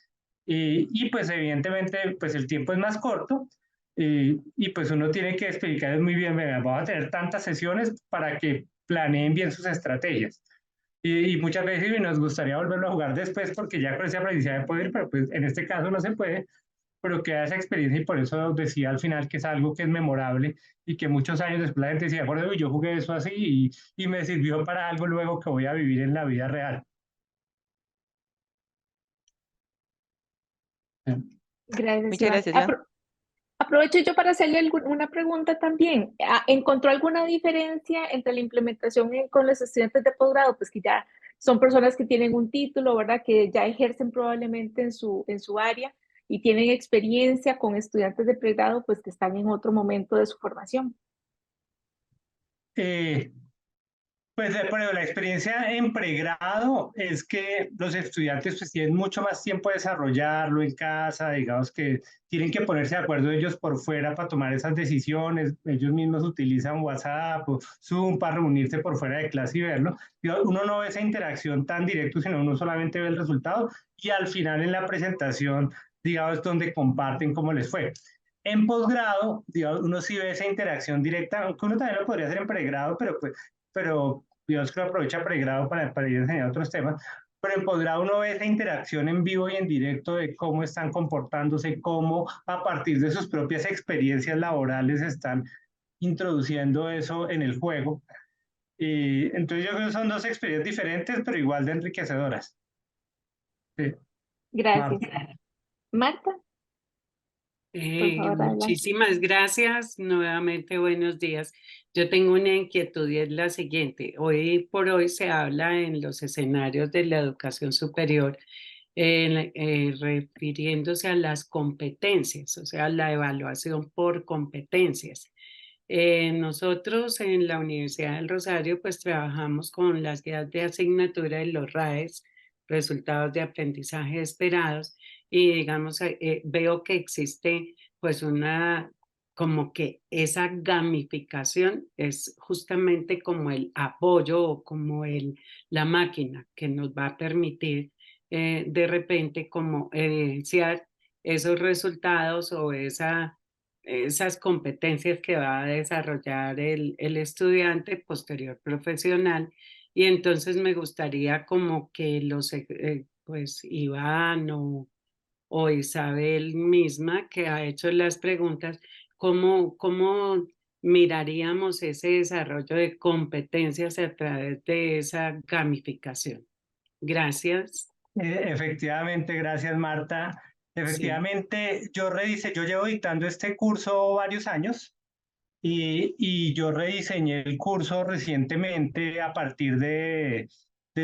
y pues evidentemente pues el tiempo es más corto, y pues uno tiene que explicarles muy bien, vamos a tener tantas sesiones para que planeen bien sus estrategias. Y muchas veces nos gustaría volverlo a jugar después porque ya con ese aprendizaje de poder, pero pues en este caso no se puede, pero queda esa experiencia y por eso decía al final que es algo que es memorable y que muchos años después la gente decía, bueno, yo jugué eso así y me sirvió para algo luego que voy a vivir en la vida real. Gracias, Muchas Iván. gracias, Iván. Aprovecho yo para hacerle una pregunta también. ¿Encontró alguna diferencia entre la implementación con los estudiantes de posgrado? Pues que ya son personas que tienen un título, ¿verdad? Que ya ejercen probablemente en su área y tienen experiencia con estudiantes de pregrado, pues que están en otro momento de su formación. Pues bueno, la experiencia en pregrado es que los estudiantes pues tienen mucho más tiempo de desarrollarlo en casa, digamos que tienen que ponerse de acuerdo ellos por fuera para tomar esas decisiones, ellos mismos utilizan WhatsApp o Zoom para reunirse por fuera de clase y verlo. Uno no ve esa interacción tan directa, sino uno solamente ve el resultado y al final en la presentación, digamos, donde comparten cómo les fue. En posgrado, digamos, uno sí ve esa interacción directa, aunque uno también lo podría hacer en pregrado, pero Dios que lo aprovecha pregrado para ir a enseñar otros temas, pero en posgrado uno ve esa interacción en vivo y en directo de cómo están comportándose, cómo a partir de sus propias experiencias laborales están introduciendo eso en el juego. Y entonces yo creo que son dos experiencias diferentes, pero igual de enriquecedoras. Sí. Gracias. Marta. Marta, por favor, adelante. Muchísimas gracias. Nuevamente, buenos días. Yo tengo una inquietud y es la siguiente. Hoy por hoy se habla en los escenarios de la educación superior refiriéndose a las competencias, o sea, la evaluación por competencias. Nosotros en la Universidad del Rosario pues trabajamos con las guías de asignatura y los RAES, resultados de aprendizaje esperados, y digamos, veo que existe pues una, como que esa gamificación es justamente como el apoyo o como la máquina que nos va a permitir de repente como evidenciar esos resultados o esas competencias que va a desarrollar el estudiante posterior profesional. Y entonces me gustaría como que pues Iván o Isabel misma, que ha hecho las preguntas, cómo miraríamos ese desarrollo de competencias a través de esa gamificación. Gracias. Efectivamente, gracias Marta. Sí. Efectivamente, yo llevo dictando este curso varios años y yo rediseñé el curso recientemente a partir de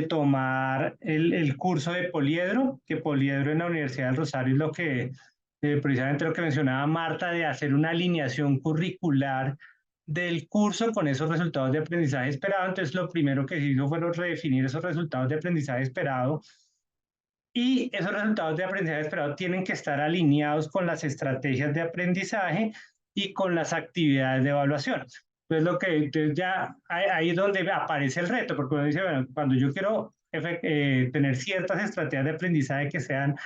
tomar el curso de Poliedro, que Poliedro en la Universidad del Rosario es lo que, precisamente lo que mencionaba Marta, de hacer una alineación curricular del curso con esos resultados de aprendizaje esperado. Entonces, lo primero que se hizo fue redefinir esos resultados de aprendizaje esperado y esos resultados de aprendizaje esperado tienen que estar alineados con las estrategias de aprendizaje y con las actividades de evaluación. Entonces, entonces ya ahí es donde aparece el reto, porque uno dice, bueno, cuando yo quiero tener ciertas estrategias de aprendizaje que sean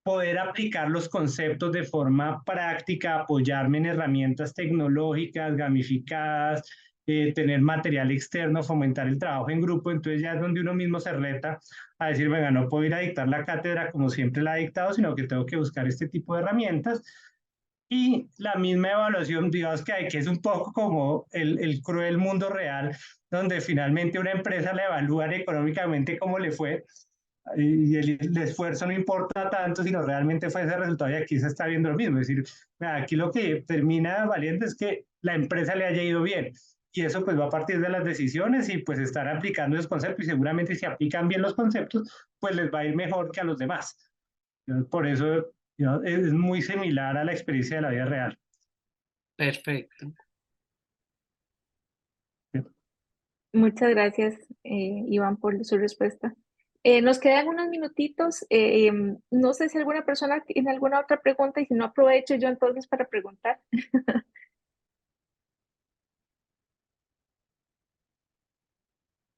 poder aplicar los conceptos de forma práctica, apoyarme en herramientas tecnológicas, gamificadas, tener material externo, fomentar el trabajo en grupo, entonces ya es donde uno mismo se reta a decir, venga, no puedo ir a dictar la cátedra como siempre la he dictado, sino que tengo que buscar este tipo de herramientas. Y la misma evaluación, digamos que hay, que es un poco como el cruel mundo real, donde finalmente una empresa le evalúan económicamente cómo le fue, y el esfuerzo no importa tanto, sino realmente fue ese resultado y aquí se está viendo lo mismo. Es decir, aquí lo que termina valiente es que la empresa le haya ido bien y eso pues va a partir de las decisiones y pues estar aplicando esos conceptos y seguramente si aplican bien los conceptos, pues les va a ir mejor que a los demás. Por eso es muy similar a la experiencia de la vida real. Perfecto. Muchas gracias, Iván, por su respuesta. Nos quedan unos minutitos. No sé si alguna persona tiene alguna otra pregunta y si no, aprovecho yo entonces para preguntar.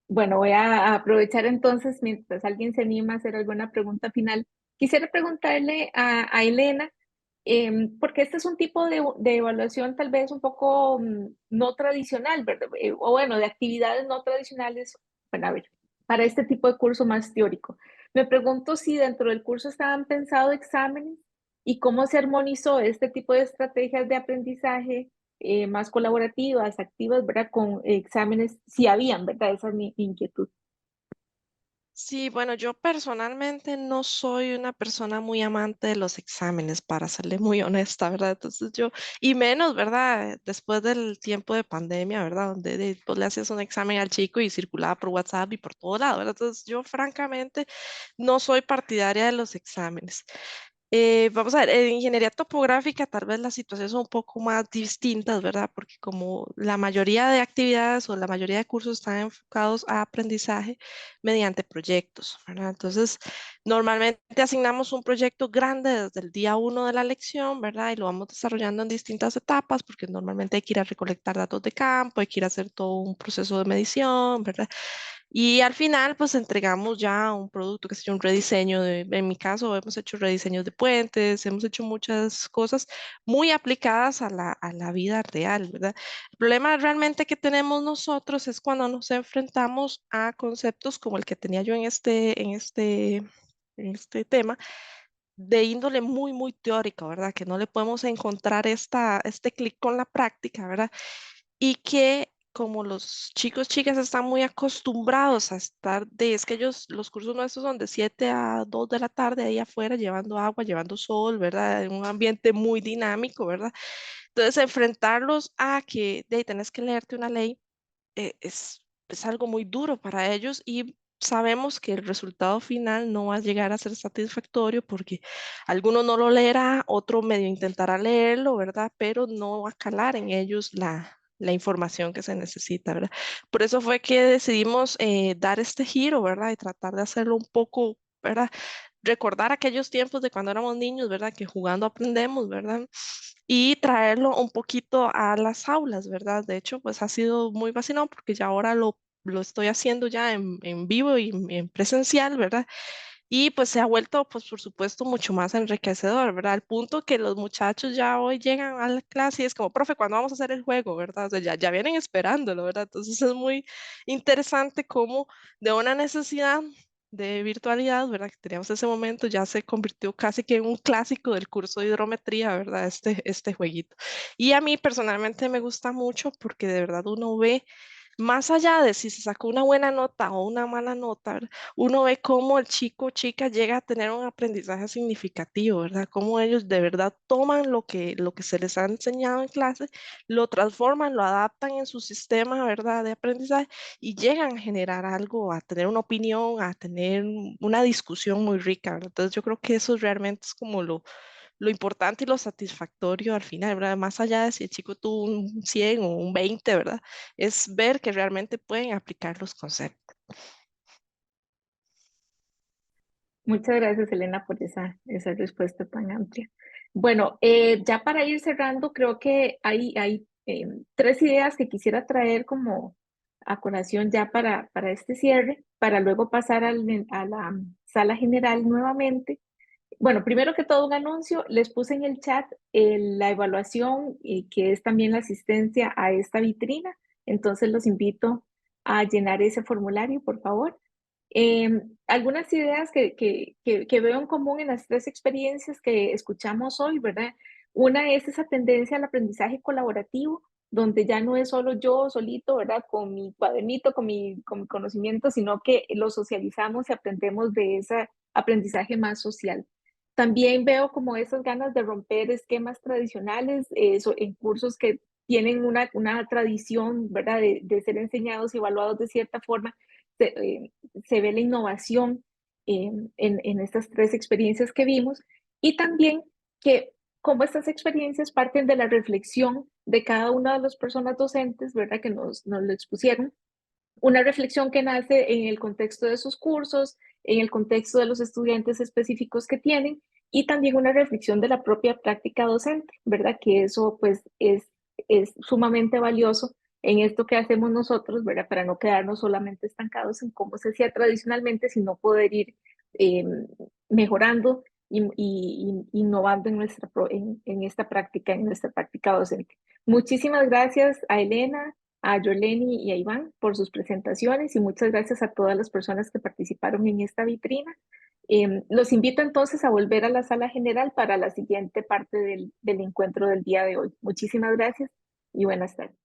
Bueno, voy a aprovechar entonces mientras alguien se anima a hacer alguna pregunta final. Quisiera preguntarle a Elena, porque este es un tipo de evaluación tal vez un poco no tradicional, ¿verdad? O bueno, de actividades no tradicionales, bueno, a ver, para este tipo de curso más teórico. Me pregunto si dentro del curso estaban pensados exámenes y cómo se armonizó este tipo de estrategias de aprendizaje más colaborativas, activas, ¿verdad? Con exámenes, si habían, ¿verdad? Esa es mi inquietud. Sí, bueno, yo personalmente no soy una persona muy amante de los exámenes, para serle muy honesta, ¿verdad? Entonces yo, y menos, ¿verdad? Después del tiempo de pandemia, ¿verdad? Donde pues, le hacías un examen al chico y circulaba por WhatsApp y por todo lado, ¿verdad? Entonces yo francamente no soy partidaria de los exámenes. Vamos a ver, en ingeniería topográfica tal vez las situaciones son un poco más distintas, ¿verdad? Porque como la mayoría de actividades o la mayoría de cursos están enfocados a aprendizaje mediante proyectos, ¿verdad? Entonces, normalmente asignamos un proyecto grande desde el día 1 de la lección, ¿verdad? Y lo vamos desarrollando en distintas etapas, porque normalmente hay que ir a recolectar datos de campo, hay que ir a hacer todo un proceso de medición, ¿verdad? Y al final, pues entregamos ya un producto, que sea un rediseño en mi caso, hemos hecho rediseños de puentes, hemos hecho muchas cosas muy aplicadas a la vida real, ¿verdad? El problema realmente que tenemos nosotros es cuando nos enfrentamos a conceptos como el que tenía yo en este tema, de índole muy, muy teórica, ¿verdad? Que no le podemos encontrar este clic con la práctica, ¿verdad? Y que como los chicos, chicas están muy acostumbrados a estar es que ellos, los cursos nuestros son de 7 a 2 de la tarde ahí afuera, llevando agua, llevando sol, ¿verdad? En un ambiente muy dinámico, ¿verdad? Entonces, enfrentarlos a que de ahí tenés que leerte una ley es algo muy duro para ellos y sabemos que el resultado final no va a llegar a ser satisfactorio porque alguno no lo leerá, otro medio intentará leerlo, ¿verdad? Pero no va a calar en ellos la información que se necesita, ¿verdad? Por eso fue que decidimos dar este giro, ¿verdad? Y tratar de hacerlo un poco, ¿verdad? Recordar aquellos tiempos de cuando éramos niños, ¿verdad? Que jugando aprendemos, ¿verdad? Y traerlo un poquito a las aulas, ¿verdad? De hecho, pues ha sido muy vacilón porque ya ahora lo estoy haciendo ya en vivo y en presencial, ¿verdad? Y pues se ha vuelto, pues por supuesto, mucho más enriquecedor, ¿verdad? Al punto que los muchachos ya hoy llegan a la clase y es como, profe, ¿cuándo vamos a hacer el juego, verdad? O sea, ya vienen esperándolo, ¿verdad? Entonces es muy interesante cómo de una necesidad de virtualidad, ¿verdad? Que teníamos ese momento, ya se convirtió casi que en un clásico del curso de hidrometría, ¿verdad? Este jueguito. Y a mí personalmente me gusta mucho porque de verdad uno ve más allá de si se sacó una buena nota o una mala nota, ¿verdad? Uno ve cómo el chico o chica llega a tener un aprendizaje significativo, ¿verdad? Cómo ellos de verdad toman lo que se les ha enseñado en clase, lo transforman, lo adaptan en su sistema, ¿verdad? De aprendizaje y llegan a generar algo, a tener una opinión, a tener una discusión muy rica, ¿verdad? Entonces yo creo que eso realmente es como lo importante y lo satisfactorio al final, ¿verdad? Más allá de si el chico tuvo un 100 o un 20, ¿verdad? Es ver que realmente pueden aplicar los conceptos. Muchas gracias, Elena, por esa respuesta tan amplia. Bueno, ya para ir cerrando, creo que hay tres ideas que quisiera traer como a colación ya para este cierre, para luego pasar a la sala general nuevamente. Bueno, primero que todo un anuncio, les puse en el chat la evaluación que es también la asistencia a esta vitrina, entonces los invito a llenar ese formulario, por favor. Algunas ideas que veo en común en las tres experiencias que escuchamos hoy, ¿verdad? Una es esa tendencia al aprendizaje colaborativo, donde ya no es solo yo solito, ¿verdad? Con mi cuadernito, con mi conocimiento, sino que lo socializamos y aprendemos de ese aprendizaje más social. También veo como esas ganas de romper esquemas tradicionales en cursos que tienen una tradición, ¿verdad? De ser enseñados y evaluados de cierta forma. Se ve la innovación en estas tres experiencias que vimos y también que como estas experiencias parten de la reflexión de cada una de las personas docentes, ¿verdad? Que nos lo expusieron, una reflexión que nace en el contexto de sus cursos, en el contexto de los estudiantes específicos que tienen y también una reflexión de la propia práctica docente, ¿verdad? Que eso pues es sumamente valioso en esto que hacemos nosotros, ¿verdad? Para no quedarnos solamente estancados en cómo se hacía tradicionalmente, sino poder ir eh, mejorando y innovando en esta práctica, en nuestra práctica docente. Muchísimas gracias a Elena, a Yoleni y a Iván por sus presentaciones y muchas gracias a todas las personas que participaron en esta vitrina. Los invito entonces a volver a la sala general para la siguiente parte del encuentro del día de hoy. Muchísimas gracias y buenas tardes.